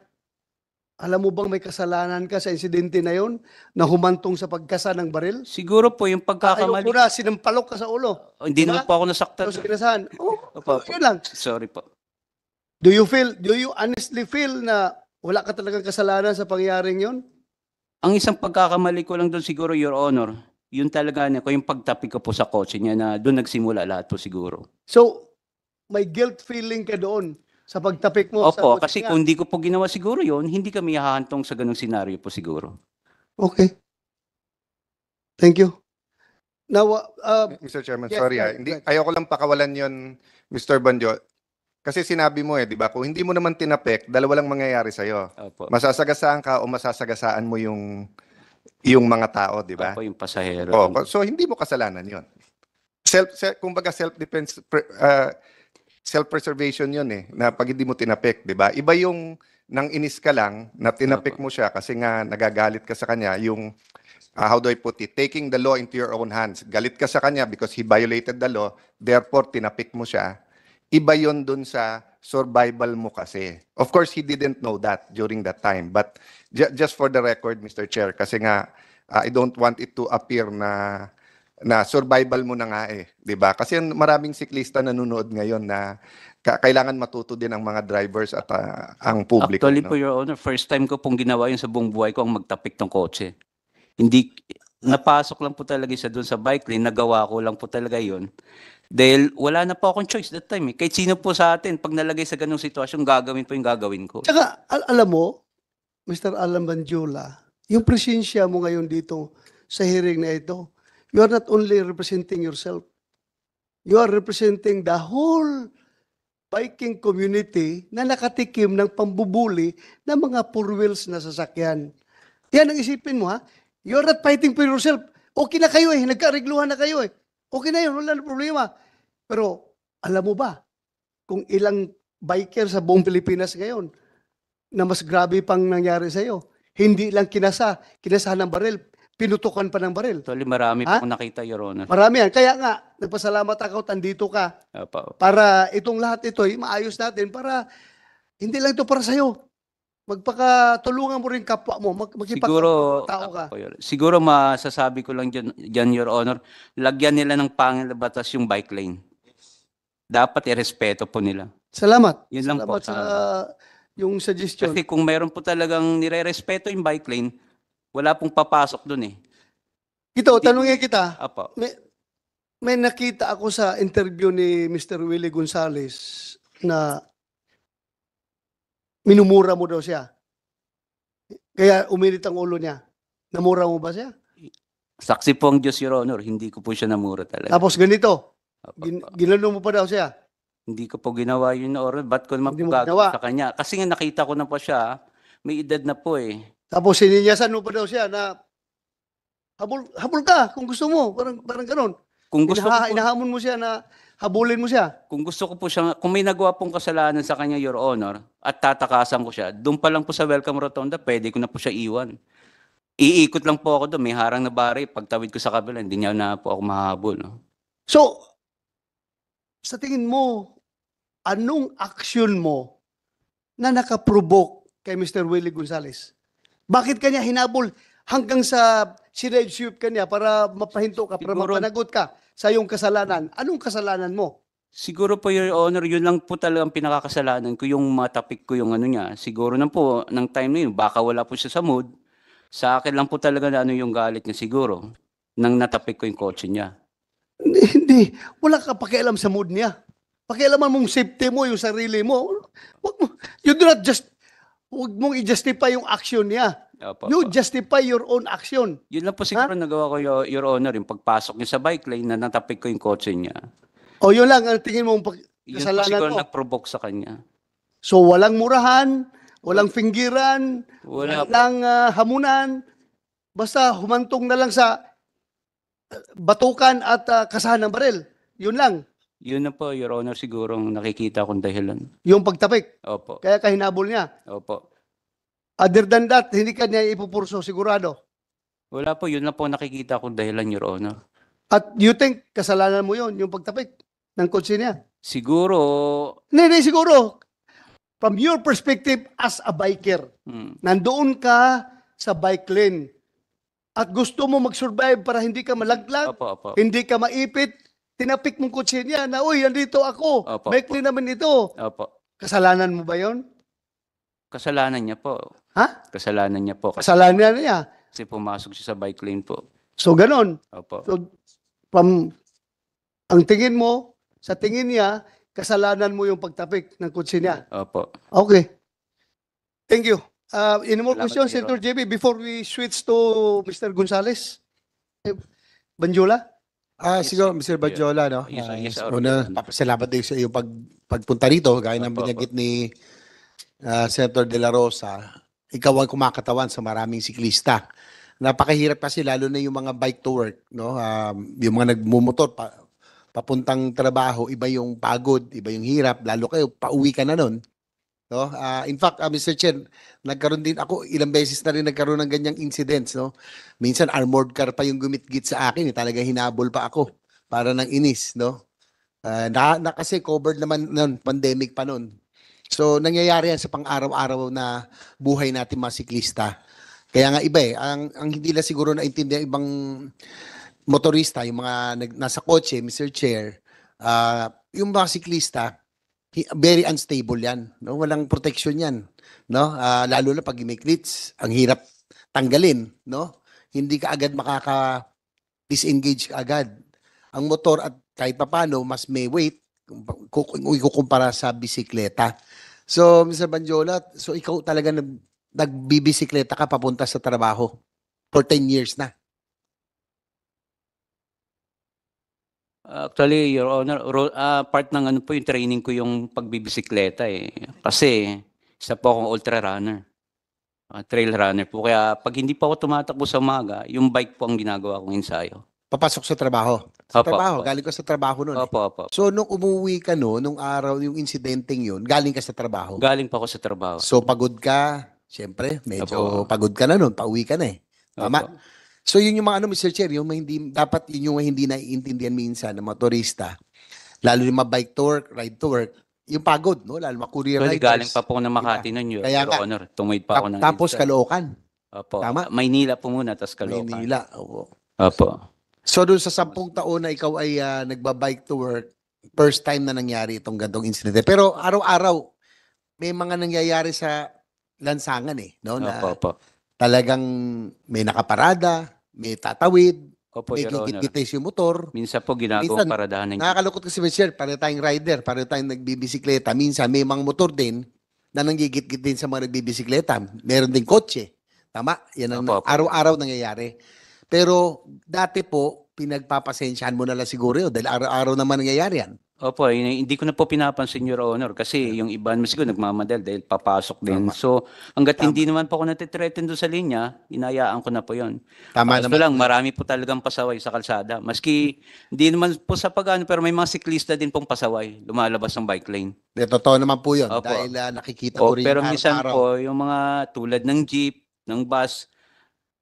alam mo bang may kasalanan ka sa insidente na yon na humantong sa pagkasa ng baril? Siguro po yung Ayaw pagkakamali. mo na, sinampalok ka sa ulo. Hindi Diba? naman po ako nasaktan. Tapos kinasahan. Opo, opo. Yun lang. Sorry po. Do you honestly feel na wala ka talagang kasalanan sa pangyayaring yon? Ang isang pagkakamali ko lang doon siguro, Your Honor, Yun talaga ko yung pagtapik ko po sa kotse niya na doon nagsimula lahat po siguro. So, may guilt feeling ka doon sa pagtapik mo sa Opo, kotse kasi niya. kung hindi ko po ginawa siguro yun, hindi kami hahantong sa ganung senaryo po siguro. Okay. Thank you. Now, Mr. Chairman, yes, sorry right, hindi right. ayoko lang pakawalan 'yon, Mr. Banjo. Kasi sinabi mo 'di ba, kung hindi mo naman tinapik, dalawa lang mangyayari sa Opo. Masasagasaan ka o masasagasaan mo yung mga tao, 'di ba? Opo, yung pasahero. Oh, so hindi mo kasalanan 'yon. Kumbaga self-defense self-preservation 'yon na pag hindi mo tinapik, 'di ba? Iba yung nang inis ka lang na tinapik mo siya kasi nga nagagalit ka sa kanya, yung how do I put it? Taking the law into your own hands. Galit ka sa kanya because he violated the law, therefore tinapik mo siya. Iba yon dun sa survival mo kasi. Of course, he didn't know that during that time. But just for the record, Mr. Chair, kasi nga, I don't want it to appear na survival mo na nga 'di ba? Kasi maraming siklista nanonood ngayon na kailangan matuto din ang mga drivers at ang publiko. Actually no? po, Your Honor, first time ko pong ginawa yun sa buong buhay ko ang magtapik ng kotse. Hindi, napasok lang po talaga siya doon sa bike lane, nagawa ko lang po talaga yun. Dahil wala na po akong choice that time. Kahit sino po sa atin, pag nalagay sa ganung sitwasyon, gagawin po yung gagawin ko. tsaka, alam mo, Mr. Alan Banjula, yung presensya mo ngayon dito sa hearing na ito, you are not only representing yourself, you are representing the whole biking community na nakatikim ng pambubuli ng mga four wheels na sasakyan. Yan ang isipin mo, ha? You are not fighting for yourself. Okay na kayo nagkaregluhan na kayo Okay na yun, wala na problema. Pero, alam mo ba, kung ilang biker sa buong Pilipinas ngayon na mas grabe pang nangyari sa'yo, hindi lang kinasahan ng baril, pinutukan pa ng baril. Actually, marami Ha? po nakita, Your Honor. Marami yan. Kaya nga, nagpasalamat ako, tandito ka, Opo. para itong lahat ito, maayos natin, para hindi lang ito para sa'yo. Magpakatulungan mo rin kapwa mo, Siguro, tao ka. siguro masasabi ko lang dyan, Your Honor, lagyan nila ng pangil na batas yung bike lane. Dapat irespeto po nila. Salamat. Yun lang po. Salamat sa yung suggestion. Kasi kung mayroon po talagang nire-respeto yung bike lane, wala pong papasok dun Ito, tanungin kita, Apo. may nakita ako sa interview ni Mr. Willie Gonzales na minumura mo daw siya. Kaya uminit ang ulo niya. Namura mo ba siya? Saksi po ang Diyos, Your Honor. Hindi ko po siya namura talaga. Tapos ganito, Apo. ginano mo pa daw siya. Hindi ko po ginawa yun, Your Honor. Ba't ko naman Hindi po mo gagawin ginawa. sa kanya? Kasi nga nakita ko na po siya, may edad na po Tapos sininyasan mo pa daw siya na habol ka kung gusto mo. Parang ganun. Kung gusto ko po, Inahamon mo siya na habulin mo siya. kung gusto ko po siya, kung may nagawa pong kasalanan sa kanya, Your Honor, at tatakasan ko siya, doon pa lang po sa Welcome Rotonda, pwede ko na po siya iwan. Iikot lang po ako doon, may harang na bari, pagtawid ko sa kabila, hindi niya na po ako mahabol. So, sa tingin mo, anong action mo na nakaprovoke kay Mr. Willie Gonzales? Bakit kanya hinabol hanggang sa sinide-sweep kanya para mapahinto ka, para Siguro- mapanagot ka sa iyong kasalanan? Anong kasalanan mo? Siguro po, Your Honor, yun lang po talagang pinakakasalanan ko, yung matapik ko yung ano niya. Siguro na po, ng time na yun, baka wala po siya sa mood. Sa akin lang po talaga na ano yung galit niya siguro, nang natapik ko yung kotse niya. Hindi. Wala ka pakialam sa mood niya. Pakialaman mong safety mo, yung sarili mo. You do not huwag mong i-justify yung action niya. Opo, You opo. justify your own action. Yun lang po siguro nagawa ko, Your Honor, yung pagpasok niya sa bike lane na natapik ko yung kotse niya. O yun lang, ang tingin mong Yun po kasalanan siguro mo. nag-provoke sa kanya. So walang murahan, walang pinggiran, Wala po. walang hamunan, basta humantong na lang sa batukan at kasahan ng baril. Yun lang, Yun na po, Your Honor, siguro ang nakikita kong dahilan. yung pagtapik. Opo, Kaya kahinabol niya. opo. Other than that, hindi ka niya ipupurso, sigurado. Wala po, yun lang po nakikita kong dahilan, Your Honor. At you think kasalanan mo yun, yung pagtapik ng kotse niya? Siguro, Hindi, siguro. From your perspective as a biker, nandoon ka sa bike lane at gusto mo mag-survive para hindi ka malaglag, opo, opo. hindi ka maipit, tinapik mong kotse niya na, uy, andito ako, Opo, bike lane naman ito. Opo. Kasalanan mo ba yon? Kasalanan niya po. Ha? Kasalanan niya po. Kasalanan niya. Kasi pumasok siya sa bike lane po. So, ganon. Opo. So, from, ang tingin mo, sa tingin niya, kasalanan mo yung pagtapik ng kotse niya. Opo. Okay. Thank you. Any more Salamat, questions, Your Senator JB, before we switch to Mr. Gonzales? Banjola? Yes, Siguro, sir. Mr. Badjola, no? Yes, sir. Yes, sir. Una, papasalamat din sa iyo pagpunta rito, gaya ng Opo, binanggit ni Senator De La Rosa. Ikaw ang kumakatawan sa maraming siklista. Napakahirap kasi lalo na yung mga bike to work, no? Yung mga nagmumotor papuntang trabaho, iba yung pagod, iba yung hirap, lalo kayo pauwi ka na nun. No? In fact, Mr. Chair, nagkaroon din ako, ilang beses na rin nagkaroon ng ganyang incidents. No? Minsan, armored car pa yung gumitgit sa akin. Talaga hinabol pa ako para ng inis. No? Kasi covered naman nun, pandemic pa nun. So, nangyayari yan sa pang-araw-araw na buhay natin mga siklista. Kaya nga iba ang hindi na siguro naintindihan ibang motorista, yung mga nasa kotse, Mr. Chair, yung mga siklista, very unstable yan. No? Walang protection yan. No? Lalo na pag may cleats, ang hirap tanggalin. No? Hindi ka agad makaka-disengage ka agad. Ang motor at kahit papano, mas may weight kung ikukumpara sa bisikleta. So, Mr. Banjola, so ikaw talaga nagbibisikleta ka papunta sa trabaho for 10 years na. Actually, Your Honor, part ng ano po yung training ko yung pagbibisikleta eh. Kasi isa po akong ultra runner. Trail runner po. Kaya pag hindi pa ako tumatakbo sa umaga, yung bike po ang ginagawa kong ensayo. Papasok sa trabaho. Sa Opo, trabaho, opo. galing ka sa trabaho noon. Opo, opo. So, nung umuwi ka nung araw, yung insidenteng yun, galing ka sa trabaho. Galing pa ako sa trabaho. So, pagod ka, siyempre, medyo Opo. pagod ka na nun, pauwi ka na eh. Tama? Opo. So, yun yung mga Mr. Chair, yung hindi, dapat yun yung hindi naiintindihan minsan ng motorista, lalo yung mga bike to work, ride to work, yung pagod, no? Lalo mga courier Actually, riders. galing pa po ako ng Makati nun, Your Kaya nga. Honor. Tumaid pa ako ng Tapos EDSA. Caloocan, Opo. Tama. Maynila po muna, tapos Caloocan. Maynila. Opo. Opo. So, doon sa 10 taon na ikaw ay nagbabike to work, first time na nangyari itong gantong incident. Pero araw-araw, may mga nangyayari sa lansangan eh, no? Na Opo, opo. talagang may nakaparada, may tatawid, Opo, may Your Honor. gigit-gitis yung motor. Minsan po ginagawang Minsan, paradahan ng Nakakalukot kasi Mr. Para tayong rider, para tayong nagbibisikleta. Minsan may mga motor din na nanggigit-git din sa mga nagbibisikleta. Meron din kotse. Tama? Yan ang Opo, opo. araw-araw nangyayari. Pero dati po, pinagpapasensyahan mo na lang siguro yun dahil araw-araw naman nangyayari yan. Opo, hindi ko na po pinapansin, Your Honor, kasi yung iba naman siguro nagmamadali dahil papasok din. Tama. So, hanggat Tama. hindi naman po ako natitreaten doon sa linya, inayaan ko na po yun. Tama Kaso naman. lang, marami po talagang pasaway sa kalsada. Maski, hindi naman po sa pag-ano, pero may mga siklista din pong pasaway, lumalabas ng bike lane. Totoo naman po yun Opo. dahil nakikita ko rin Pero yung minsan araw-araw. po, yung mga tulad ng jeep, ng bus,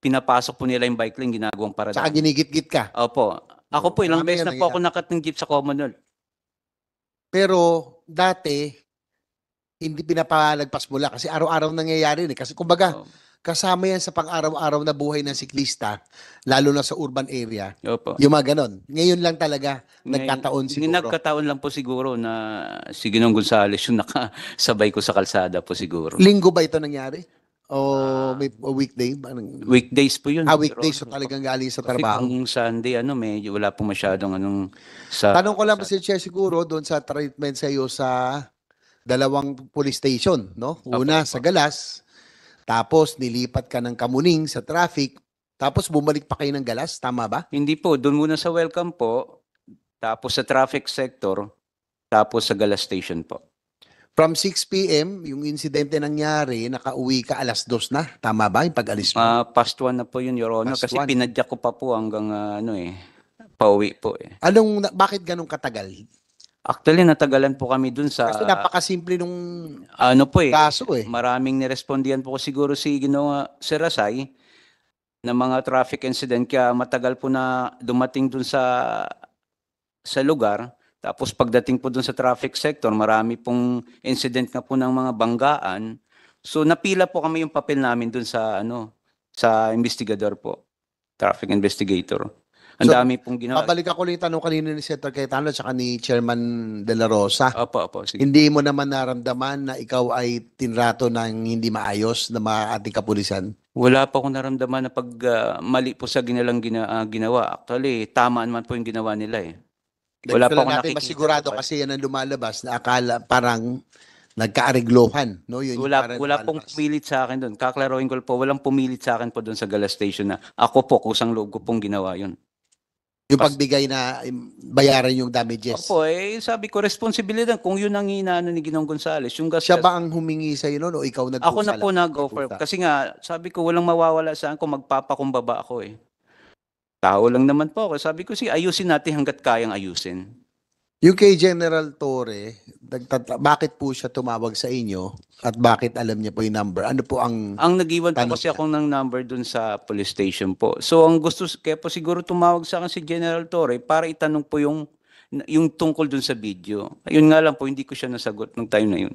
pinapasok po nila yung bike lane, ginagawang Tsaka paradahan. ginigit-git ka. Opo. Ako po, ilang Marami beses yan na po ako nakat ng jeep sa Commonwealth. Pero dati, hindi pinapalagpas mo lang kasi araw-araw nangyayari yun eh. Kasi kumbaga, Oh, kasama yan sa pang-araw-araw na buhay ng siklista, lalo na sa urban area. Opo. Yung mga ganon. Ngayon lang talaga, Ngayon, nagkataon siguro. Nagkataon lang po siguro na si Ginong Gonzales yung nakasabay ko sa kalsada po siguro. Linggo ba ito nangyari? O may o weekday? Anong- Weekdays po yun. weekdays. So Pero, talagang galing sa kasi trabaho. kung Sunday, medyo wala po masyadong sa... Tanong ko lang, Mr. Chair, siguro doon sa treatment sa iyo sa dalawang police station, no? Una Opo, sa Galas, tapos nilipat ka ng Kamuning sa traffic, tapos bumalik pa kayo ng Galas, tama ba? Hindi po, doon muna sa welcome po, tapos sa traffic sector, tapos sa Galas Station po. From 6 p.m., yung insidente nangyari, nakauwi ka alas 2 na, tama ba yung pag-alis mo? Past 1 na po yun, Your Honor, Past kasi 1. pinadyak ko pa po hanggang pauwi po eh. Bakit ganun katagal? Actually, natagalan po kami dun sa... Kasi napakasimple nung ano po eh. kaso eh. Maraming nirespondihan po siguro si Ginoong Serasay ng mga traffic incident kaya matagal po na dumating dun sa lugar. Tapos pagdating po dun sa traffic sector, marami pong incident nga po ng mga banggaan. So napila po kami yung papel namin dun sa sa investigador po, traffic investigator. Ang So, dami pong ginawa. Babalik ako lang yung tanong kanina ni Senator Cayetano at ni Chairman De La Rosa. Opo, sige. Hindi mo naman naramdaman na ikaw ay tinrato ng hindi maayos na mga ating kapulisan? Wala pa akong naramdaman na mali po sa ginawa. Actually, tama naman po yung ginawa nila eh. Wala Gusto pa lang akong natin nakikita masigurado po. kasi yan ang lumalabas na akala parang nagkaariglohan, no? Yun yung parang Wala pong lumalabas. pumilit sa akin doon. Kaklaruhin ko po, walang pumilit sa akin po doon sa Galas Station na ako po, kusang loob ko pong ginawa yun. Yung pagbigay na bayaran yung damages. Opo, sabi ko, responsibilidad. Kung yun ang inaano ni Ginong Gonzales, yung gastos. Siya ba ang humingi sa iyo noon o ikaw nagkusa Ako na po lang? nag-offer. Nagkusa. Kasi nga, sabi ko, walang mawawala saan kung magpapakumbaba ako eh. Tao lang naman po ako. Sabi ko, ayusin natin hanggat kayang ayusin. Yung kay General Torre, bakit po siya tumawag sa inyo at bakit alam niya po yung number? Ano po ang Ang nag-iwan po Tanong kasi niya. ako ng number dun sa police station po. So ang kaya po siguro tumawag sa akin si General Torre para itanong po yung tungkol dun sa video. Yun nga lang po, hindi ko siya nasagot nung time na yun.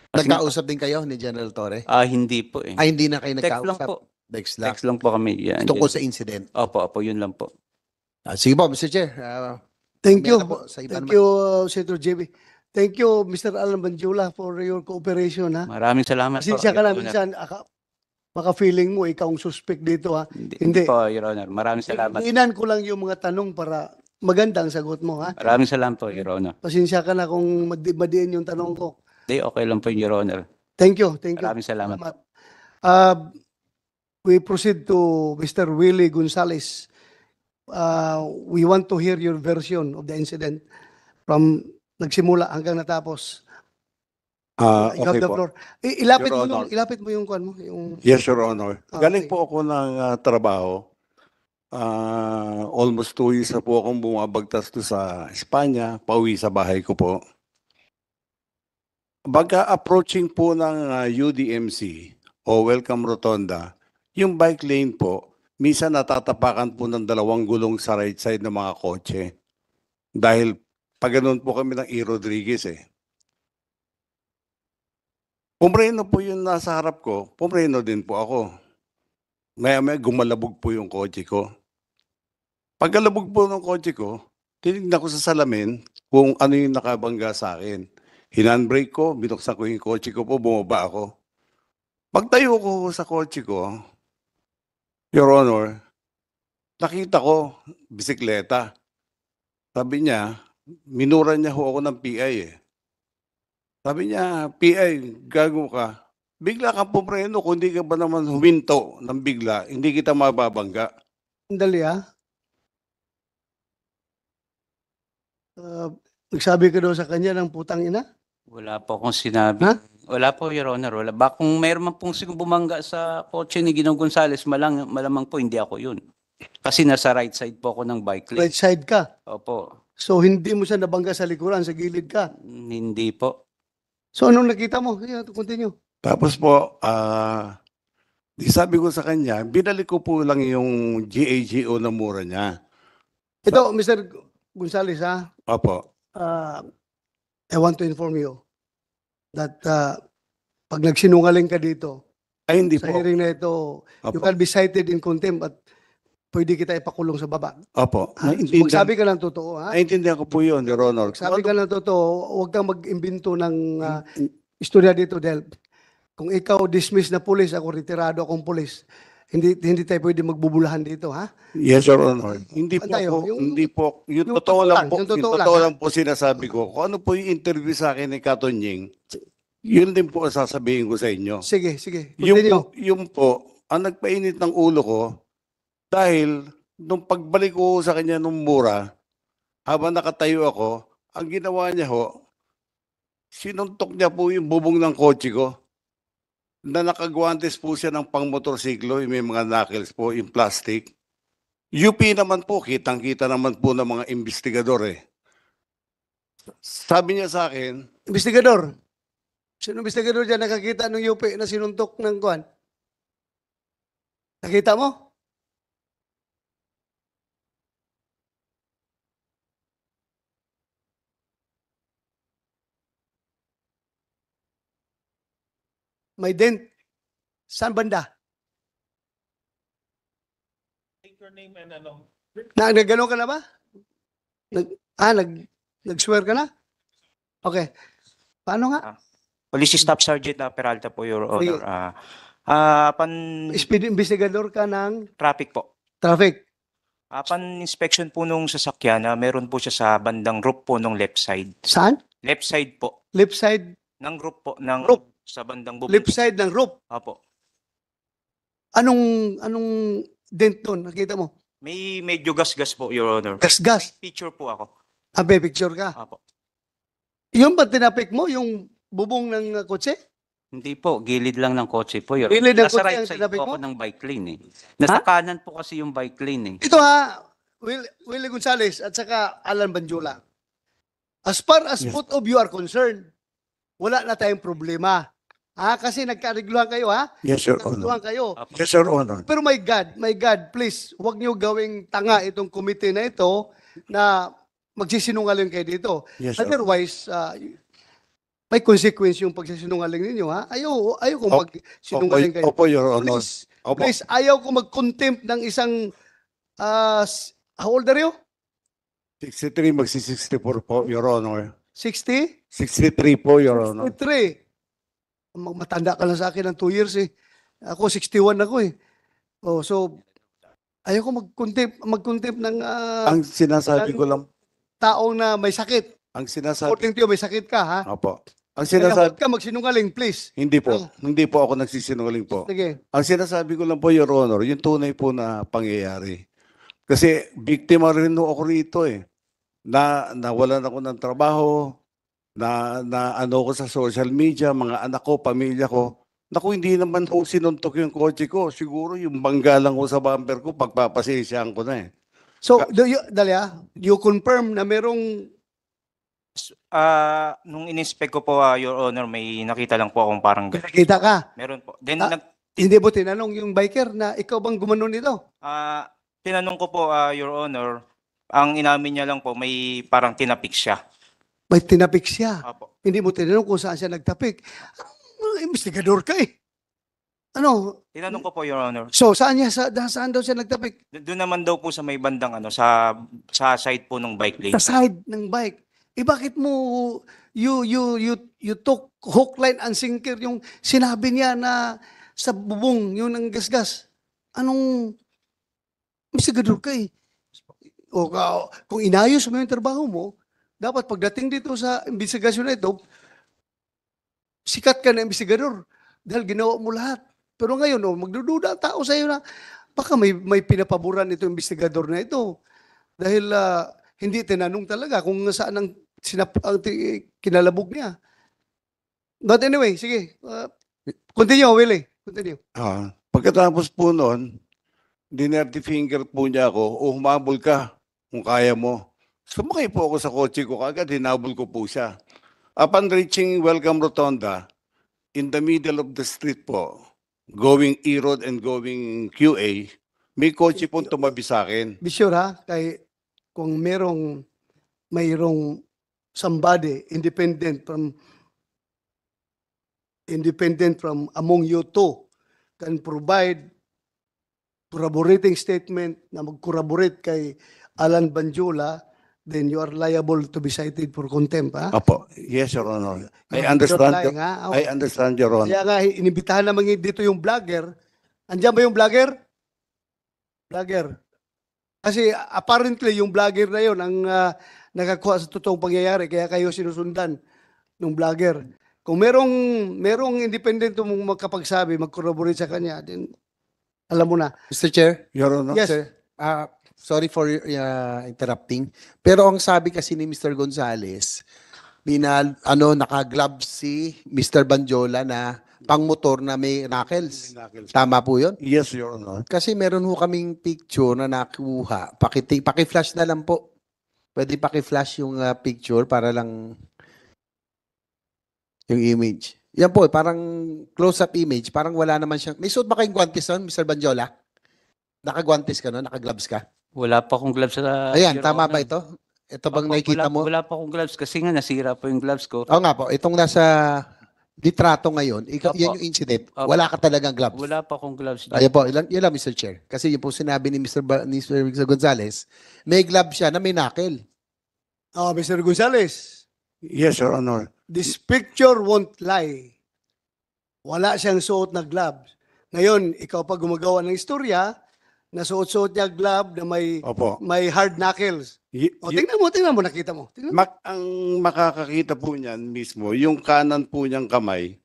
Kasi nga- nagkausap din kayo ni General Torre? Hindi po eh. Ay, hindi na kayo Text lang nagkausap? po. Text lang. Text lang po kami. Yan, Tungkol yan. sa incident. Opo, yun lang po. Sige po, Mr. Chair. Thank you. mamaya na po, sa iba Thank naman. you, Senator JB. Thank you, Mr. Alan Banjula, for your cooperation, ha? Maraming salamat po. Pasensya ka na, Your Honor. minsan, baka feeling mo, ikaw ang suspect dito, ha? Hindi Hindi. po, Your Honor. Maraming salamat. Inan ko lang yung mga tanong para magandang sagot mo, ha? Maraming salamat po, Your Honor. Pasensya ka na kung madiin yung tanong ko. Hindi, okay lang po, Your Honor. Thank you, thank you. Maraming salamat. We proceed to Mr. Willie Gonzales. We want to hear your version of the incident from nagsimula hanggang natapos. You have Okay the po. floor. Ilapit Your mo Honor. ilapit mo yung kwan mo, yung Yes, Your Honor. Okay. Galing po ako ng trabaho. Almost 2 years na po akong bumabagtas to sa Espanya, pauwi sa bahay ko po. Baga approaching po ng UDMC o Welcome Rotonda, yung bike lane po, minsan natatapakan po ng 2 gulong sa right side ng mga kotse. Dahil pag ganun po kami ng E. Rodriguez eh. Pumreno po yung nasa harap ko, pumreno din po ako. Maya-maya gumalabog po yung kotse ko. Pagkalabog po ng kotse ko, tinignan ko sa salamin kung ano yung nakabangga sa akin. Hinandbrake ko, binuksan ko yung kotse ko po, bumaba ako. Pagtayo ko sa kotse ko, Your Honor, nakita ko, bisikleta. Sabi niya, minura niya ho ako ng PI eh. Sabi niya, PI, gago ka. Bigla kang pumreno, kung hindi ka ba naman huminto ng bigla, hindi kita mababangga. Dali, ha? Nagsabi ka daw sa kanya ng putang ina? Wala po akong sinabi. Ha? Wala po, Your Honor. Wala. Kung mayroon man pong bumangga sa kotse ni Ginong Gonzales, malamang po hindi ako yun. Kasi nasa right side po ako ng bike lane. Right side ka. Opo. So, hindi mo siya nabangga sa likuran, sa gilid ka. Hindi po. So, anong nakita mo? Yeah, continue. Tapos po, di sabi ko sa kanya, binalik ko po lang yung GAGO na mura niya. Ito, Mr. Gonzales, ha? Opo. I want to inform you that pag nagsinungaling ka dito, Ay, hindi sa po. hearing na ito, you Opo. can be cited in contempt at pwede kita ipakulong sa baba. Opo. Ha? So, magsabi ka ng totoo, ha? Naintindihan ko po yun, Your Honor. Sabi ka ng totoo, huwag kang mag-imbento ng istorya dito dahil kung ikaw dismiss na pulis, ako retirado akong pulis, hindi tayo pwede magbubulahan dito, ha? Yes, Your Honor. Hindi po Tayo, ako, yung- hindi po, yung yung totoo totoo lang lang, po, yung yung totoo totoo lang, lang po sinasabi ko. Kung ano po yung interview sa akin ni Katonying, yun din po ang sasabihin ko sa inyo. Sige, sige. Yung Continue. po, yung po, ang nagpainit ng ulo ko, dahil nung pagbalik ko sa kanya nung mura, habang nakatayo ako, ang ginawa niya ho, sinuntok niya po yung bubong ng kotse ko, na nakagwantes po siya ng pang-motorsiklo, yung may mga knuckles po, yung plastic. UP naman po, kitang-kita naman po ng mga investigador eh. Sabi niya sa akin, Investigador. Sino investigador dyan nakakita ng UP na sinuntok ng kuan? Nakita mo? May dent. Saan banda? Nagano ka na ba? Nag-swear ka na? Okay. Paano nga? Police Staff Sergeant Peralta po, Your Sige. Honor. Speed investigador ka ng Traffic po. traffic. Pan-inspection po nung sasakyan, meron po siya sa bandang roof po nung left side. Saan? Left side po. Left side, Ng roof po. Ng Roof. Sa bandang bubong. left side ng roof. Apo. Anong dent doon? Nakita mo? May medyo gas-gas po, Your Honor. Gas-gas. Picture po ako. Abe, picture ka. Apo. Yung ba tinapik mo, yung bubong ng kotse? Hindi po, gilid lang ng kotse po. Your Gilid ng Nasa kotse right ang side sinabi po mo? ako ng bike lane eh. Nasa kanan po kasi yung bike lane eh. Ito ha, Willie Gonzales at saka Alan Banjula. As far as Yes. both of you are concerned, wala na tayong problema. Kasi nagkarigluhan kayo ha? Yes, Your Honor. Nagkarigluhan kayo. Yes, Your Honor. Pero my God, please, huwag niyo gawing tanga itong committee na ito na magsisinungaling kayo dito. Yes, Your Honor. Otherwise, may consequence yung pagsisinungaling ninyo, ha? Ayaw kung Opo, magsinungaling kayo. Opo, Your Honor. Please, Opo. please, ayaw ko mag-contempt ng isang, how old are you? 63, magsi-64 po, Your Honor. 60? 63 po, Your Honor. 63. Matanda ka lang sa akin ng 2 years eh. Ako, 61 ako eh. Oh, so, ayaw ko mag-contempt ng Ang sinasabi ko lang, taong na may sakit. ang sinasabi, According to you, may sakit ka, ha? opo. Ang Kaya sinasabi, huwag ka magsinungaling, please. hindi po ako nagsisinungaling po. Sige. Ang sinasabi ko lang po, Your Honor, yung tunay po na pangyayari. Kasi biktima rin ako rito eh. Nawalan ako ng trabaho, na ano ko sa social media, mga anak ko, pamilya ko. Naku, hindi naman po sinuntok yung kotse ko. Siguro yung bangga lang ko sa bumper ko, pagpapasensyahan ko na eh. So, you confirm na merong Nung in-inspect ko po, Your Honor, may nakita lang po akong parang nakita ka. meron po. Then, Hindi mo tinanong yung biker na ikaw bang gumanon nito? tinanong ko po, Your Honor, ang inamin niya lang po, may parang tinapik siya. May tinapik siya. Apo. Hindi mo tinanong kung saan siya nagtapik. Investigador ka eh. Ano? Tinanong ko po, Your Honor. So, saan daw siya nagtapik? Doon naman daw po sa may bandang sa side po ng bike lane. Sa side ng bike. Bakit mo you took hook, line, and sinker yung sinabi niya na sa bubong, yun ang gasgas. Anong investigador ka eh? Kung inayos mo yung trabaho mo, dapat pagdating dito sa investigasyon na ito, sikat ka na investigador dahil ginawa mo lahat. Pero ngayon, magdududa ang tao sa iyo na baka may pinapaboran ito investigador na ito. Dahil hindi tinanong talaga kung saan ang kinalabog niya. But anyway, sige. Continue, Willie. Continue. Pagkatapos po noon, dinerty finger po niya ako, humabol ka kung kaya mo. Sumakay po ako sa kotse ko, kagad hinabol ko po siya. Upon reaching Welcome Rotonda, in the middle of the street po, going E-Road and going QA, may kotse po tumabi sa akin. Be sure ha, kung mayroong somebody independent from among you two can provide corroborating statement na mag-corroborate kay Alan Banjula, then you are liable to be cited for contempt, ha? Apo, yes, Your Honor. I You're understand. lying, ha? I understand, Your Honor. Kaya nga, inibitahan naman dito yung vlogger. Andiyan ba yung vlogger? Vlogger. Kasi apparently, yung vlogger na yun ang nakakuha sa totoong pangyayari. Kaya kayo sinusundan ng vlogger. Kung merong independent mong makapagsabi, mag-corroborate sa kanya, then alam mo na. Mr. Chair? Your Honor. Yes. Sir, sorry for interrupting. Pero ang sabi kasi ni Mr. Gonzales, naka-gloves si Mr. Banjola na pang-motor na may knuckles. Tama po yun? Yes, Your Honor. Kasi meron ho kaming picture na nakuha. Paki-flash na lang po. Pwede paki-flash yung picture para lang yung image. Yan po, parang close-up image. Parang wala naman siyang... May suot ba kayong guantes nun, Mr. Banjola? Naka-guantes ka nun? Naka-gloves ka? Wala pa akong gloves sa... Ayan, Your tama Honor. ba ito? Ito bang Opo, nakikita mo? Wala pa akong gloves kasi nga nasira po yung gloves ko. Oo nga po, itong nasa litrato ngayon, Opo. yan yung incident. Opo. Wala ka talagang gloves. Wala pa akong gloves. Ayan po, yun lang, Mr. Chair. Kasi yun po sinabi ni Mr. Gonzales, may glove siya na may knuckle. Mr. Gonzales, Yes, Your Honor. this picture won't lie. Wala siyang suot na gloves. Ngayon, ikaw pa gumagawa ng istorya, nasuot-suot niya glove na Opo. may hard knuckles. O, tingnan mo, nakita mo. Tingnan mo. Ang makakakita po niyan mismo, yung kanan po niyang kamay,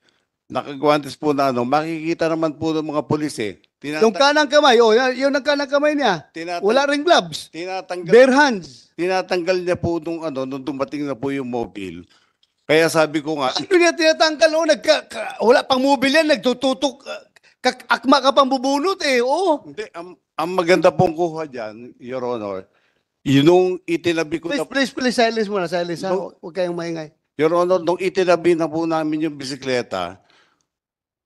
nakagwantes po na ano, makikita naman po ng mga pulis eh. Yung kanang kamay, yun ang kanang kamay niya. Wala ring gloves. Bare hands. Tinatanggal niya po nung ano, nung dumating na po yung mobile. Kaya sabi ko nga, Ano niya tinatanggal? Wala pang mobile yan, nagtututok. Akma ka pang bubunot eh. Oo. hindi, ang maganda pong kuha dyan, Your Honor, yung itinabi ko na, Please, silence muna, silence ha. No. Huwag kayong maingay. Your Honor, nung itinabi na po namin yung bisikleta,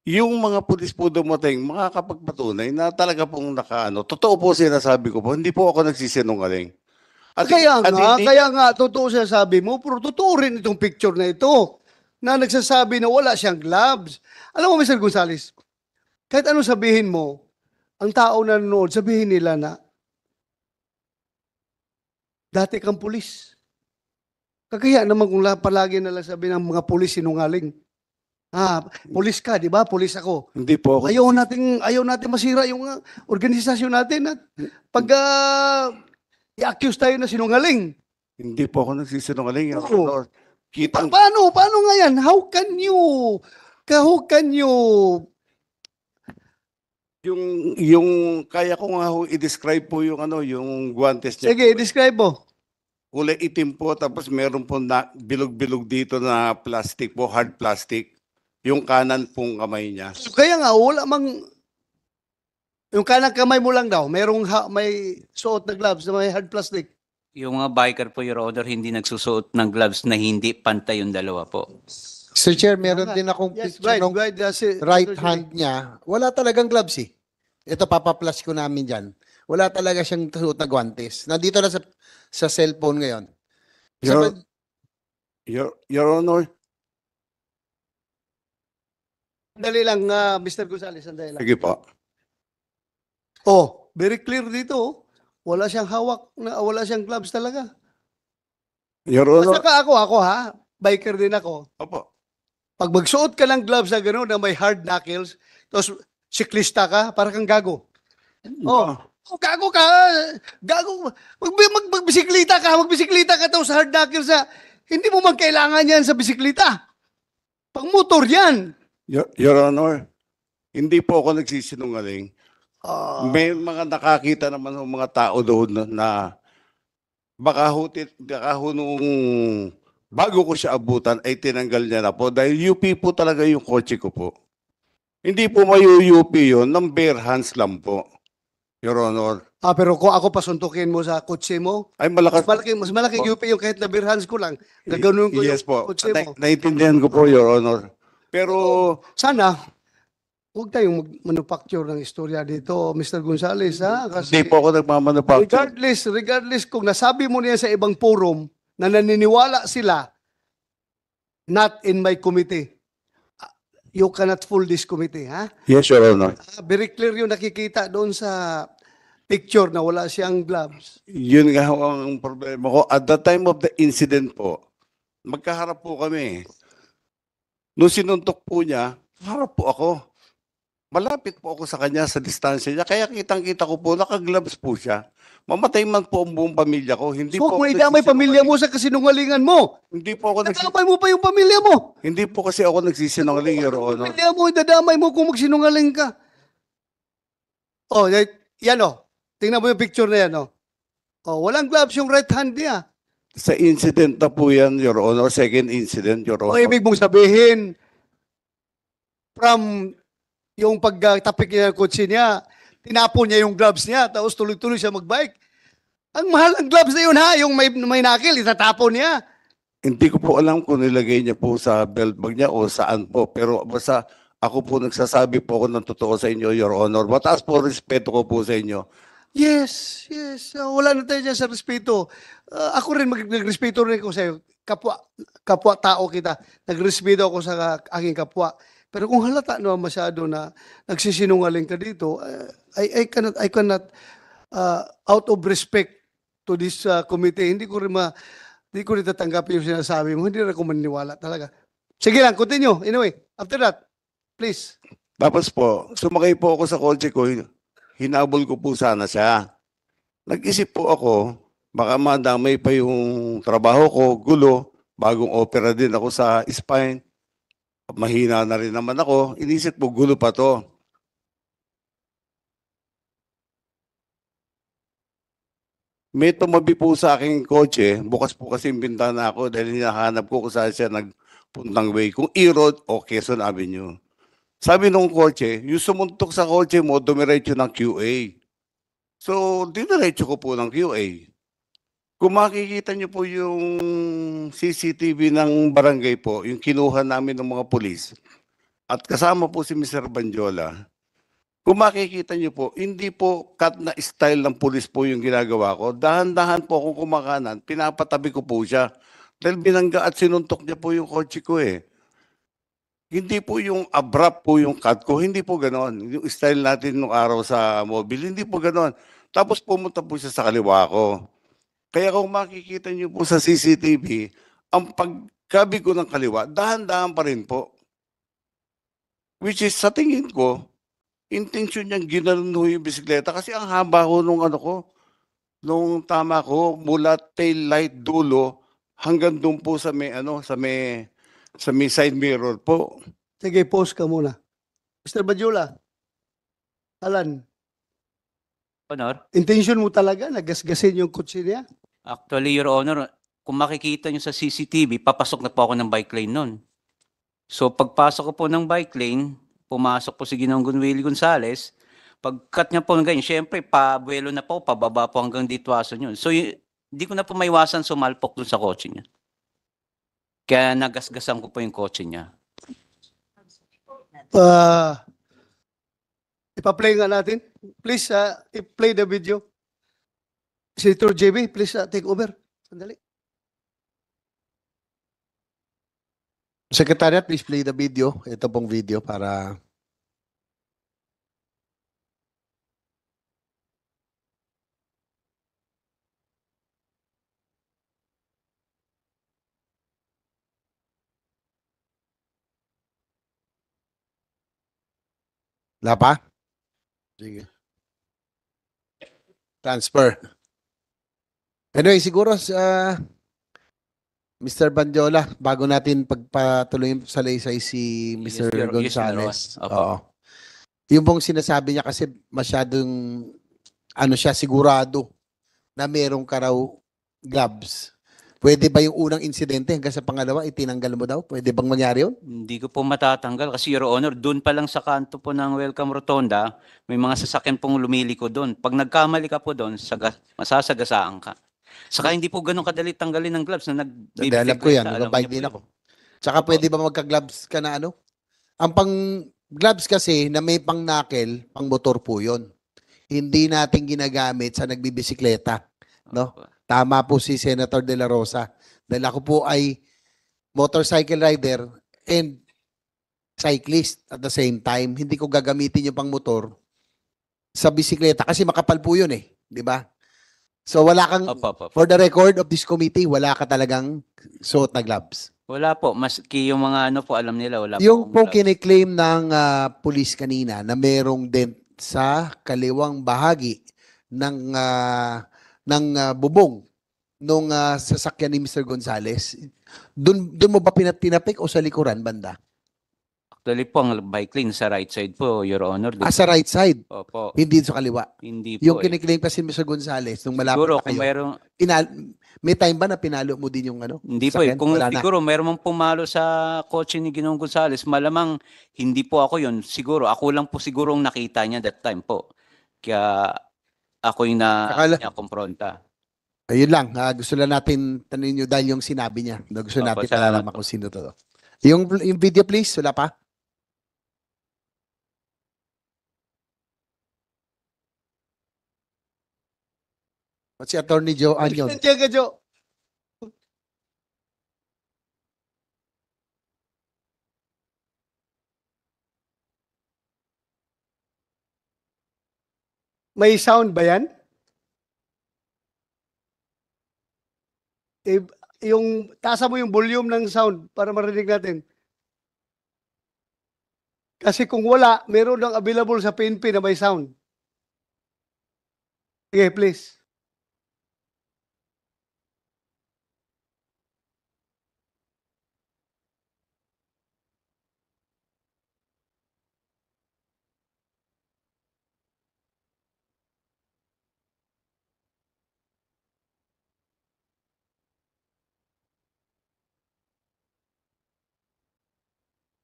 yung mga pulis po dumating, makakapagpatunay na talaga pong nakaano. Totoo po sinasabi ko po, hindi po ako nagsisinungaling. Kaya hindi- nga, totoo siya sabi mo, pero totoo rin itong picture na ito na nagsasabi na wala siyang gloves. Alam mo, Mr. Gonzales, kahit anong sabihin mo, ang tao na nanonood, sabihin nila na dati kang pulis. Kagaya naman kung palagi nalang sabi ng mga pulis sinungaling. Pulis ka, di ba? Pulis ako. Hindi po ako. Ayaw natin masira yung organisasyon natin at pag i-accuse tayo na sinungaling. Hindi po ako nagsisinungaling, Your Oo. Honor. Kitang, Paano nga yan? How can you yung kaya ko nga ho i-describe po yung ano, yung guantes niya. sige, describe mo. Kulay itim po, tapos meron po na bilog-bilog dito na plastic po, hard plastic. Yung kanan pong kamay niya. Kaya nga, wala mang yung kanang kamay mo lang daw, may suot na gloves na may hard plastic. Yung mga biker po, Your Honor, hindi nagsusuot ng gloves na hindi pantay yung dalawa po. Sir Chair, meron din akong Yes, picture right, ng right. That's it. right hand niya. Wala talagang gloves eh. Ito, papaplas ko namin dyan. Wala talaga siyang suot na guantes. Nandito na sa cellphone ngayon. Your Honor, Sandali lang, Mr. Gonzales, sandali lang. sige po. Oh, very clear dito. Oh. Wala siyang hawak, wala siyang gloves talaga. Your Honor, Basta ako ha, biker din ako. opo. Pag magsuot ka ng gloves na gano'n na may hard knuckles, tapos siklista ka, para kang gago. Oh, gago ka. Gago. Magbisiklita ka tapos hard knuckles na, hindi mo man kailangan yan sa bisiklita. Pang motor yan. Your Honor, hindi po ako nagsisinungaling. May mga nakakita naman ng mga tao doon na baka ho nung bago ko siya abutan ay tinanggal niya na po dahil UP po talaga yung kotse ko po. Hindi po mayu-UP yun, ng bare hands lang po, Your Honor. Pero kung ako pasuntukin mo sa kotse mo, Ay malakas. mas malaking UP yung kahit na birhans ko lang. Gaganoon ko Yes yung po. kotse mo. Naiintindihan ko po, Your Honor. Pero Sana, huwag tayong manufacture ng istorya dito, Mr. Gonzales, ha? Kasi hindi po ako nagmamanufacture. regardless kung nasabi mo niya sa ibang forum na naniniwala sila, not in my committee. You cannot fool this committee, ha? Yes, Your Honor. Very clear yung nakikita doon sa picture na wala siyang gloves. Yun nga ho ang problema ko. At the time of the incident po, magkaharap po kami. Nung sinuntok po niya, harap po ako. Malapit po ako sa kanya sa distansya niya. Kaya kitang-kita ko po, naka-gloves po siya. Mamatay man po ang buong pamilya ko. Hindi So, po kung ako idamay nagsisinungaling. pamilya mo sa kasinungalingan mo, Hindi po ako nadamay mo pa yung pamilya mo. Hindi po kasi ako nagsisinungaling, Your Honor. Pamilya mo, idadamay mo kung magsinungaling ka. Oh, yan oh. Tingnan mo yung picture na yan oh. Oh, walang gloves yung right hand niya. Sa incident na po yan, Your Honor. Second incident, Your O Honor. ibig mong sabihin, from yung pagtapik niya ng kotse niya, tinapon niya yung gloves niya, tapos tuloy-tuloy siya magbike. Ang mahal ng gloves na yun ha, yung may nakil, itatapon niya. Hindi ko po alam kung nilagay niya po sa belt bag niya o saan po. Pero basta ako po nagsasabi po ako ng totoo sa inyo, Your Honor. Mataas po respeto ko po sa inyo. Yes, yes. Wala na tayo dyan sa respeto. Ako rin, nagrespeto rin ako sa'yo. Kapwa tao kita. Nagrespeto ako sa aking kapwa. Pero kung halata naman masyado na nagsisinungaling ka dito, I cannot out of respect to this committee, hindi ko rin tatanggapin yung sinasabi mo. Hindi rin ako maniniwala talaga. Sige lang, continue. Anyway, after that, please. Tapos po, sumakay po ako sa kotse ko, hinabol ko po sana siya. Nag-isip po ako, baka madamay pa yung trabaho ko, gulo, bagong opera din ako sa spine, mahina na rin naman ako, inisip po gulo pa to. May tumabi po sa aking kotse, bukas po kasi yung bintana ko dahil hinahanap ko kung saan siya nagpuntang way, kung E-Road o Quezon Avenue. Sabi nung kotse, yung sumuntok sa kotse mo, dumiretso ng QA. So, diniretso ko po ng QA. Kung makikita niyo po yung CCTV ng barangay po, yung kinuha namin ng mga pulis, at kasama po si Mr. Banjola, kung makikita niyo po, hindi po cut na style ng pulis po yung ginagawa ko. Dahan-dahan po akong kumakanan, pinapatabi ko po siya. Dahil binangga at sinuntok niya po yung kotse ko eh. Hindi po yung abrupt po yung cut ko, hindi po ganon. Yung style natin nung araw sa mobile, hindi po ganon. Tapos pumunta po siya sa kaliwa ko. Kaya kung makikita niyo po sa CCTV, ang pagkabi ko ng kaliwa, dahan-dahan pa rin po. Which is, sa tingin ko, intention niyang ginanon ho yung bisikleta kasi ang haba ho nung ano ko, nung tama ko, mula tail light dulo hanggang doon po sa may ano, sa may side mirror po. Sige, pause ka muna. Mr. Badjula, Alan, Honor, intention mo talaga na gasgasin yung kotse niya? actually, Your Honor, kung makikita nyo sa CCTV, papasok na po ako ng bike lane nun. So pagpasok ko po ng bike lane, pumasok po si Ginoong Willie Gonzales, pagkat niya po ng ganyan, syempre, pabuelo na po, pababa po hanggang ditwason yun. So hindi ko na po maiwasan sumalpok dun sa kotse niya. Kaya nagasgasan ko po yung kotse niya. Ipa-play nga natin. Please, i-play the video. Senator JB, please take over. Sandali. Secretariat, please play the video. Ito pong video para... Wala pa? Sige. Transfer. Anyway, siguro Mr. Banjola, bago natin pagpatuloy sa laysay si Yes, Mr. Your Gonzales. Honor. Opo. Oo. Yung pong sinasabi niya kasi masyadong ano siya, sigurado na merong ka raw gloves. Pwede ba yung unang insidente hanggang sa pangalawa, itinanggal mo daw? Pwede bang mangyari yun? Hindi ko po matatanggal kasi, Your Honor, doon pa lang sa kanto po ng Welcome Rotonda, may mga sasakyan pong lumiliko doon. Pag nagkamali ka po doon, masasagasaan ka. Saka hindi po ganun kadali tanggalin ng gloves na Hindi, alam ko yan. Alam Nagbabike niyo po din yun. ako. Tsaka Opo. pwede ba magka-gloves ka na ano? Ang pang-gloves kasi na may pang-knuckle, pang-motor po yun. Hindi natin ginagamit sa nagbibisikleta. No? Opo. Tama po si Senator De La Rosa. Dahil ako po ay motorcycle rider and cyclist at the same time. Hindi ko gagamitin yung pang-motor sa bisikleta kasi makapal po yun eh. Di ba? So wala kang, Opo, opo. for the record of this committee, wala ka talagang suot na gloves. Wala po. Maski yung mga ano po, alam nila, wala Yung po po kiniklaim ng police kanina na merong dent sa kaliwang bahagi ng bubong nung sasakyan ni Mr. Gonzales. Doon mo ba tinapik o sa likuran banda? Actually po, ang bike lane sa right side po, Your Honor. Sa right side, Opo. hindi sa kaliwa. Hindi Yung po. kiniklaim kasi ni Mr. Gonzales nung malapit Siguro na kung kayo. mayroong, May time ba na pinalo mo din yung ano? hindi po eh. sasakyan? Kung Wala na. siguro mayroong pumalo sa kotse ni Ginoong Gonzales, malamang hindi po ako yun. Siguro, ako lang po siguro ang nakita niya that time po. Kaya ako yung Akala- kumpronta. Ayun lang, gusto lang natin tanungin nyo dahil yung sinabi niya. Gusto Opo, natin salamat malalaman po. kung sino to. Yung video please, wala pa? At si Attorney Joe Anyon. Diyan ka, Jo. May sound ba yan? Yung, tasa mo yung volume ng sound para marinig natin. Kasi kung wala, meron ng available sa PNP na may sound. Sige, please.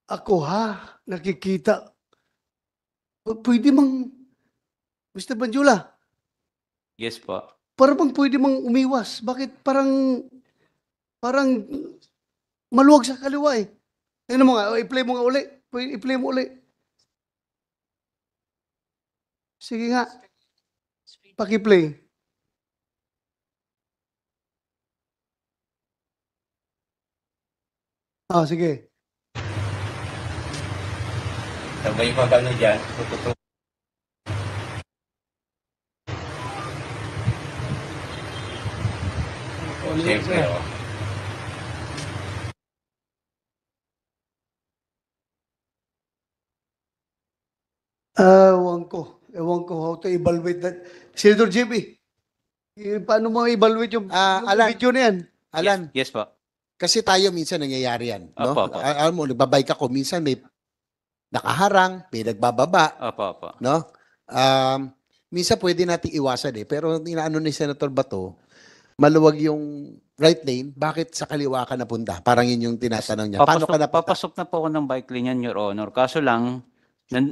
Ako ha, nakikita. Pwede mang, Mr. Banjula, Yes po. para bang pwede mang umiwas? Bakit parang maluwag sa kaliwa eh? Tingnan mo nga, i-play mo nga uli. I-play mo uli. Sige nga. Paki-play. Ah, sige. Sabay pa ano dyan. Siyempre, oh. Ewan ko. Ewan ko how to evaluate that. Senator JB, paano mo evaluate yung, yung Alan. video na yan? Alan, Yes po. kasi tayo minsan nangyayari yan. No? Opo, opo. Alam mo, nagbabike ako, minsan may nakaharang, may nagbababa. Opo. No? Minsan pwede nating iwasan eh. Pero inaano ni Senator Bato, maluwag yung right lane, bakit sa kaliwa ka napunta? Parang yun yung tinatanong niya. Paano ka napunta? Papasok na po ako ng bike lane yan, Your Honor. Kaso lang,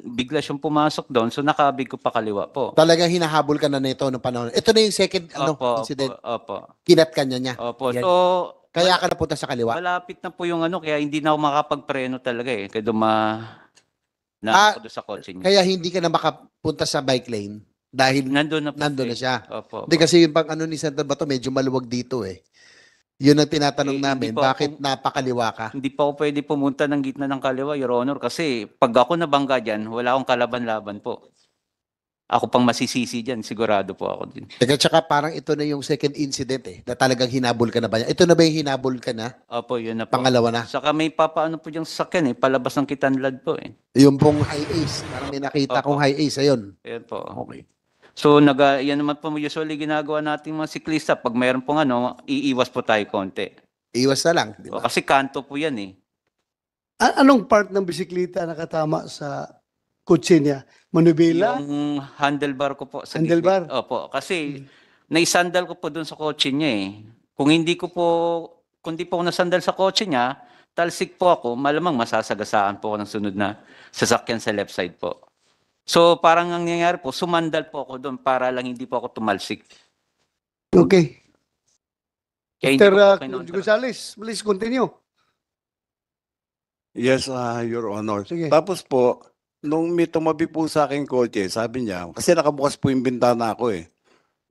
bigla siyang pumasok doon, so nakabig ko pa kaliwa po. Talagang hinahabol ka na nito noong panahon. Ito na yung second incident. Opo. Kinat ka niya. Opo. Yan. So, Kaya ka napunta sa kaliwa. malapit na po yung ano, kaya hindi na ako makapagpreno talaga eh. Kaya na ako doon sa kotse niya. Kaya hindi ka na makapunta sa bike lane dahil Nandun na po. nandun na eh. siya. Opo. Hindi kasi yung pag ano ni Senator Bato, medyo maluwag dito eh. Yun ang tinatanong Eh, namin, hindi po bakit ako- napakaliwa ka? Hindi pa ako pwede pumunta ng gitna ng kaliwa, Your Honor, kasi pag ako nabangga dyan, wala akong kalaban-laban po. Ako pang masisisi dyan, sigurado po ako din. Teka, tsaka parang ito na yung second incident eh, na talagang hinabol ka na ba niya? Ito na ba yung hinabol ka na? Opo, yun na po. Pangalawa na? Saka may papaano po diyang sasakyan eh, palabas ng Kitanlad po eh. Yung pong high ace. Parang may nakita Opo. kong high ace. Ayun. Ayan po. Okay. So, yan naman po usually ginagawa nating mga siklista. Pag mayroon pong ano, iiwas po tayo konti. Iwas na lang. Di O, ba? kasi kanto po yan eh. Anong part ng bisikleta nakatama sa kotse niya? Manubela? Yung handlebar ko po. Sa Handlebar? gilid. Opo. Kasi, naisandal ko po dun sa kotse niya eh. Kung di po ako nasandal sa kotse niya, talsik po ako, malamang masasagasaan po ako ng sunod na sasakyan sa left side po. So, parang ang nangyayari po, sumandal po ako doon para lang hindi po ako tumalsik. Okay. Kaya hindi Mr. ko po kinontra. Gonzales, please continue. Yes, Your Honor. Sige. Tapos po, nung may tumabi po sa akin kotse, sabi niya, kasi nakabukas po yung bintana ko eh.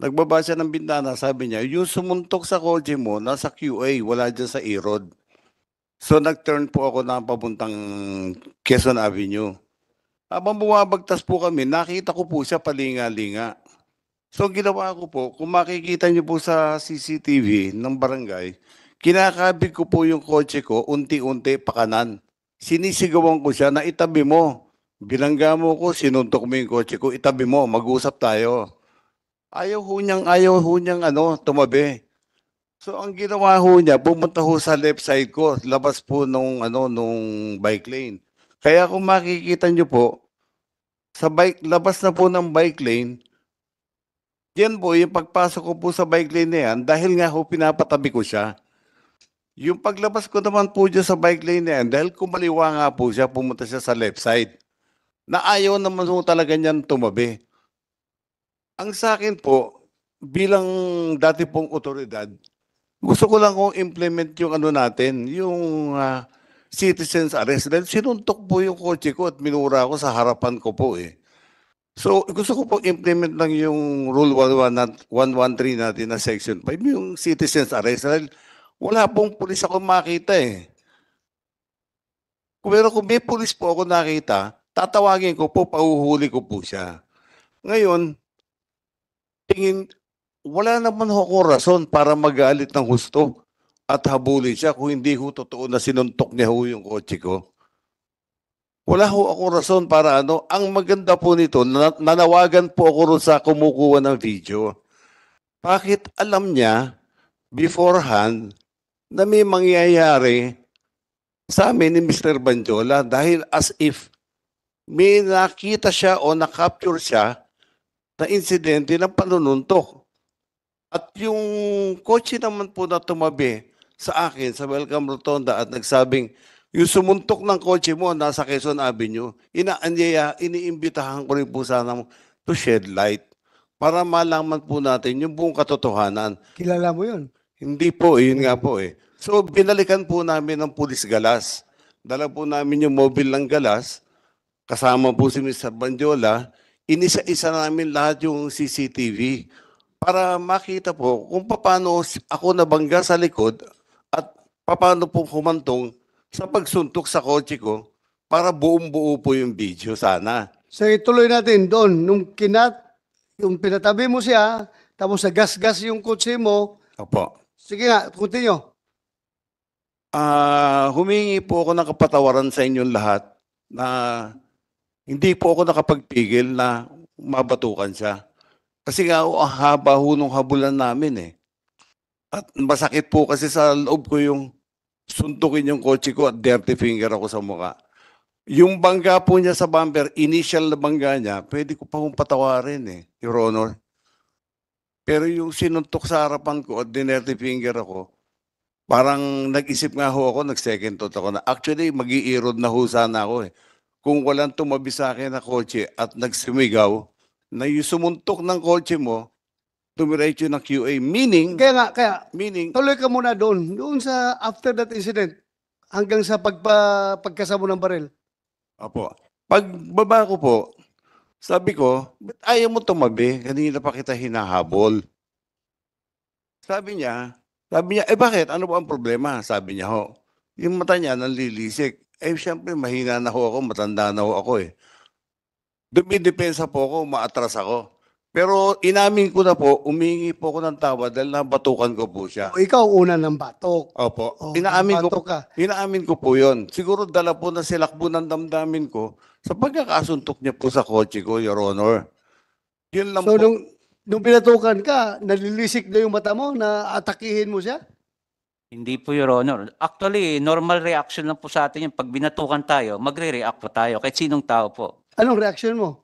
Nagbaba siya ng bintana, sabi niya, yung sumuntok sa kotse mo, nasa QA, wala dyan sa E-Road. So nag-turn po ako na papuntang Quezon Avenue. Habang bumabagtas po kami, nakita ko po siya palinga-linga. So ang ginawa ko po, kung makikita niyo po sa CCTV ng barangay, kinakabig ko po yung kotse ko, unti-unti pa kanan. Sinisigawan ko siya na itabi mo. Bilangga mo ko, sinuntok mo yung kotse ko, itabi mo, mag-usap tayo. Ayaw ho niyang tumabi. So ang ginawa ho niya, pumunta ho sa left side ko, labas po nung bike lane. Kaya kung makikita niyo po, labas na po ng bike lane, yan po, yung pagpasok ko po sa bike lane na yan, dahil nga ho pinapatabi ko siya. Yung paglabas ko naman po dyan sa bike lane na yan, dahil kumaliwa nga po siya, pumunta siya sa left side. Na ayaw naman ho talaga niyan tumabi. Ang sa akin po, bilang dati pong otoridad, gusto ko lang kong implement yung natin, yung citizens arrest. Dahil sinuntok po yung kotse ko at minura ko sa harapan ko po eh. So, gusto ko pong implement lang yung Rule 113 natin na Section 5, yung citizens arrest. Dahil wala pong pulis ako makita eh. Pero kung may pulis po ako nakita, tatawagin ko po, pauhuli ko po siya. Ngayon, wala naman ako rason para magalit ng husto at habulin siya kung hindi ko totoo na sinuntok niya ho yung kotse ko. Wala ho ako rason para ano. Ang maganda po nito, nanawagan po ako ron sa kumukuha ng video. Bakit alam niya beforehand na may mangyayari sa amin ni Mr. Banjola dahil as if may nakita siya o na-capture siya na insidente ng panununtok. At yung kotse naman po na tumabi sa akin sa Welcome Rotonda at nagsabing, yung sumuntok ng kotse mo nasa Quezon Avenue, iniimbitahan ko rin po sana to shed light para malaman po natin yung buong katotohanan. Kilala mo yun. Hindi po, yun nga po eh. So, binalikan po namin ng pulis galas. Dala po namin yung mobile ng galas, kasama po si Mr. Banjola, inisa-isa namin lahat yung CCTV para makita po kung paano ako nabangga sa likod at paano po humantong sa pagsuntok sa kotse ko para buong-buo po yung video sana. So ituloy natin doon. Yung pinatabi mo siya, tapos nagas-gas yung kotse mo. Opo. Sige nga, continue. Humingi po ako ng kapatawaran sa inyong lahat na hindi po ako nakapagpigil na mabatukan siya. Kasi nga, ang haba ho nung habulan namin eh. At masakit po kasi sa loob ko yung suntukin yung kotse ko at dirty finger ako sa mukha. Yung bangga po niya sa bumper, initial na bangga niya, pwede ko pa hong patawarin eh, Your Honor. Pero yung sinuntok sa harapan ko at dirty finger ako, parang nag-isip nga ho ako, nag-second thought ako na actually mag-i-erode na ho sana ako eh. Kung walang tumabi sa akin na kotse at nagsumigaw, na yung sumuntok ng kotse mo, tumiretso ng QA. Meaning, Kaya tuloy ka muna doon sa after that incident, hanggang sa pagkasamo ng baril. Apo. Pagbaba ko po, sabi ko, ba't ayaw mo tumabi? Kanina pa kita hinahabol. Sabi niya, bakit? Ano ba ang problema? Sabi niya ho, yung mata niya nanlilisik. Siyempre, mahina na ho ako, matanda na ho ako eh. Dumidepensa po ako, maatras ako. Pero inamin ko na po, umingi po ako ng tawad dahil nabatukan ko po siya. O, ikaw una ng batok. Opo. O, Inaamin ko, batok ka. inaamin ko po yun. Siguro dala po na silakbo ng damdamin ko sa pagkakasuntok niya po sa kotse ko, Your Honor. Yun lang So po. nung pinatukan ka, nalilisik na yung mata mo na atakihin mo siya? Hindi po, Your Honor. Actually, normal reaction lang po sa atin yung pag binatukan tayo, magre-react po tayo, kahit sinong tao po. Anong reaction mo?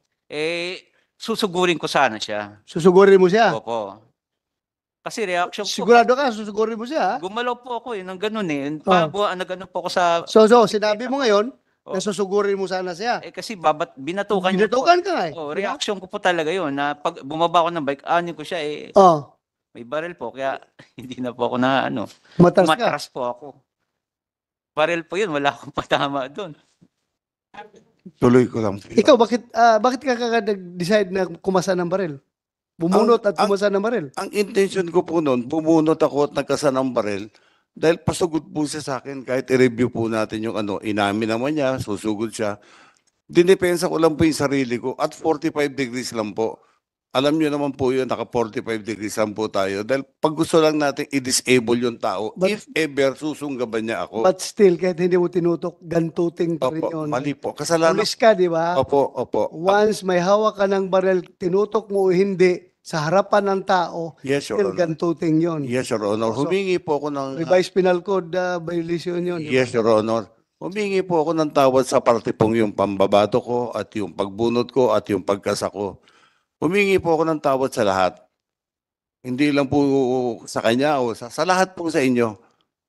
Susugurin ko sana siya. Susugurin mo siya? Opo. Kasi reaction po, Sigurado ka, susugurin mo siya? Ha? gumalaw po ako ng ganun eh. Oh. Nagano po ako sa, So, sinabi mo ngayon Oh. na susugurin mo sana siya. kasi binatukan niya po. Binatukan ka nga eh. Oh, reaction ko po talaga yun na pag bumaba ako ng bike, anin ko siya Oh, may baril po kaya hindi na po ako na matras ka. umatras po ako. Baril po yun, wala akong patama doon. Tuloy ko lang. Ikaw, bakit ka nag-decide na kumasa ng baril? Bumunot at kumasa ng baril? Ang intention ko po noon, bumunot ako at nagkasa ng baril dahil pasugod po siya sa akin kahit i-review po natin yung inamin naman niya, susugod siya. Dinepensa ko lang po yung sarili ko at 45 degrees lang po. Alam niyo naman po yun, naka 45 degrees lang po tayo dahil pag gusto lang natin i-disable yung tao, if ever susunggaban niya ako. But still, kahit hindi mo tinutok, gantuting pa rin Opo, yun. mali po. Kasalanan. Pulis ka, di ba? Opo, opo. Once may hawak ka ng baril, tinutok mo o hindi, sa harapan ng tao, Yes, Your still Honor. gantuting yun. Yes, Your Honor. So, Humingi po ako ng... Revised Penal Code violation yun. di ba? Yes, Your Honor. Humingi po ako ng tawad sa parte pong yung pambabato ko at yung pagbunot ko at yung pagkasa ko. Humingi po ako ng tawad sa lahat. Hindi lang po sa kanya o sa lahat po sa inyo.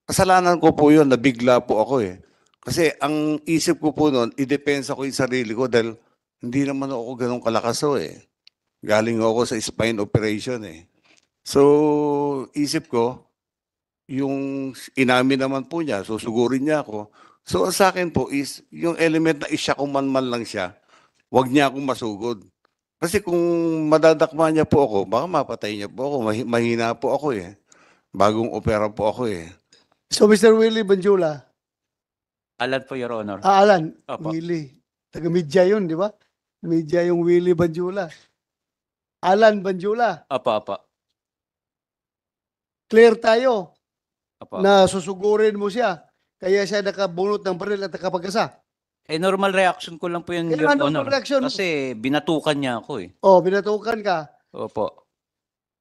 Kasalanan ko po yun, nabigla po ako eh. Kasi ang isip ko po noon, idepensa ko yung sarili ko dahil hindi naman ako ganun kalakas eh. Galing ako sa spine operation eh. So, isip ko, yung inamin naman po niya, susugurin niya ako. So, sa akin po is, yung element na isya kumanman lang siya, wag niya akong masugod. Kasi kung madadakma niya po ako, baka mapatay niya po ako. Mahina po ako eh. Bagong opera po ako eh. So, Mr. Willie Banjula, Alan po, Your Honor. Alan, Opo. Willie, taga-media yun, di ba? Media yung Willie Banjula. Alan Banjula, Opo. clear tayo Opo. na susugurin mo siya. Kaya siya nakabunot ng baril at nakapagkasa. normal reaction ko lang po yun, Kaya Your ano Honor. ang reaction mo? Kasi binatukan niya ako eh. Oh, binatukan ka. Opo.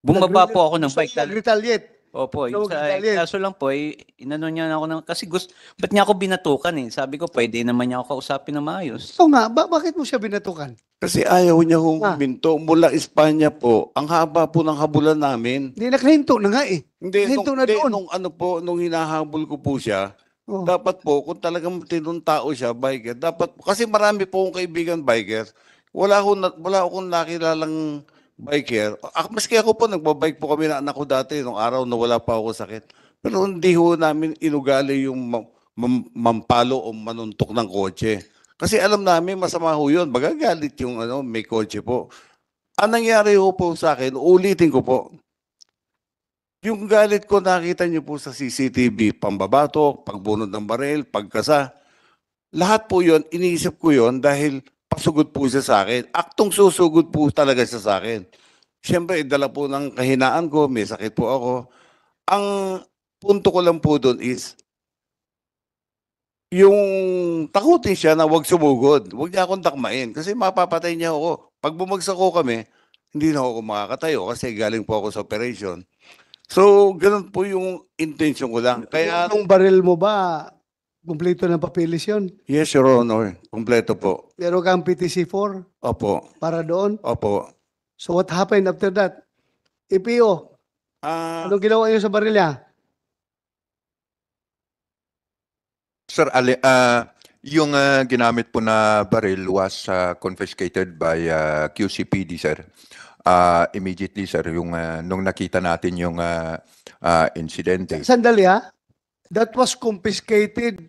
Bumaba po ako ng Gusto bike. niya nag-retaliate. Opo, Ikaw yung sa mag-retaliate. kaso lang po, inano niya ako ng, kasi ba't niya ako binatukan eh? Sabi ko, pwede naman niya ako kausapin na maayos. So nga, bakit mo siya binatukan? Kasi ayaw niya kong Ah. huminto. Mula Espanya po, ang haba po ng habulan namin. Hindi, nakahinto na nga eh. Hindi, Hinto na doon. nung ano po, nung hinahabol ko po siya, Oh. dapat po, kung talagang tinong tao siya, biker, dapat, kasi marami po akong kaibigan biker, wala akong nakilalang biker. Maski ako po, nagbabike po kami na anak ko dati, nung araw na wala pa ako sakit. Pero hindi ho namin inugali yung mampalo o manuntok ng kotse. Kasi alam namin, masama ho yun. Magagalit yung may kotse po. Ang nangyari ho po sa akin, ulitin ko po, yung galit ko nakita niyo po sa CCTV, pambabatok, pagbunod ng baril, pagkasa. Lahat po yun, iniisip ko yun dahil pasugod po siya sa akin. Aktong susugod po talaga siya sa akin. Siyempre, dala po ng kahinaan ko, may sakit po ako. Ang punto ko lang po doon is, yung takutin siya na huwag sumugod. Huwag niya akong takmain kasi mapapatay niya ako. Pag bumagsak ko kami, hindi na ako makakatayo kasi galing po ako sa operation. So, ganun po yung intention ko lang. Kaya, Yung baril mo ba, kumpleto ng papilis yun? yes, Your Honor, kumpleto po. Meron kang PTC-4 Opo, para doon? opo. So what happened after that? EPO, anong ginawa niyo sa baril niya? Sir, yung ginamit po na baril was confiscated by QCPD, sir. Immediately, sir, yung nung nakita natin yung insidente. Sandali ha? That was confiscated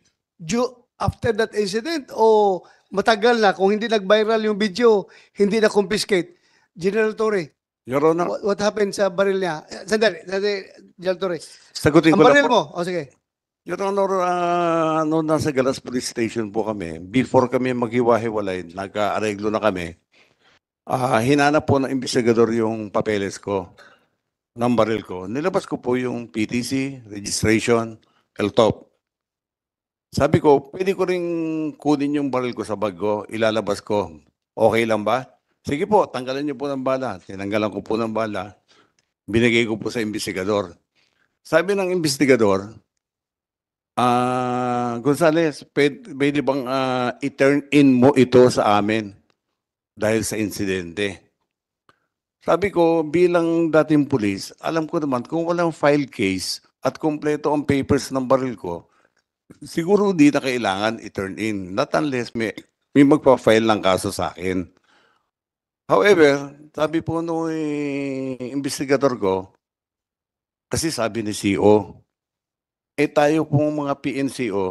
after that incident o matagal na? Kung hindi nag-viral yung video, hindi na confiscate. General Torre, Your Honor, what happened sa baril niya? Sandali, General Torre. sagutin Ang ko lang baril po. mo, o sige. Your Honor, nasa Galas Police Station po kami, before kami maghiwa-hiwalay, nagka-areglo na kami, hinanap po ng investigador yung papeles ko, ng baril ko. Nilabas ko po yung PTC, registration, LTOP. Sabi ko, pwede ko ring kunin yung baril ko sa bag ko, ilalabas ko. Okay lang ba? Sige po, tanggalan niyo po ng bala. Tinanggalan ko po ng bala. Binigay ko po sa investigador. Sabi ng investigador, Gonzales, pwede bang i-turn in mo ito sa amin dahil sa insidente? Sabi ko, bilang dating pulis, alam ko naman kung walang file case at kompleto ang papers ng baril ko, siguro hindi na kailangan i-turn in. Not unless may magpa-file ng kaso sa akin. However, sabi po nung investigador ko, kasi sabi ni CO, tayo pong mga PNCO,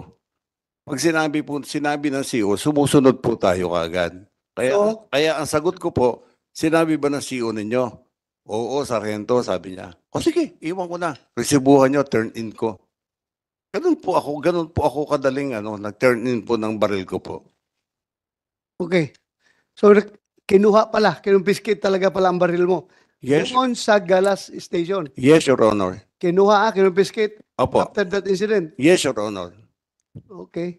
pag sinabi ng CO, sumusunod po tayo kaagad. Kaya ang sagot ko po, sinabi ba ng CO ninyo? Oo, Sargento, sabi niya. O sige, iwan ko na. Resibuhan niyo, turn in ko. Ganun po ako kadaling nag-turn in po ng baril ko po. Okay. So, kinumpiskate talaga pala ang baril mo. Yes. Doon sa Galas Station. Yes, Your Honor. Kinumpiskate Opo. after that incident. Yes, Your Honor. Okay.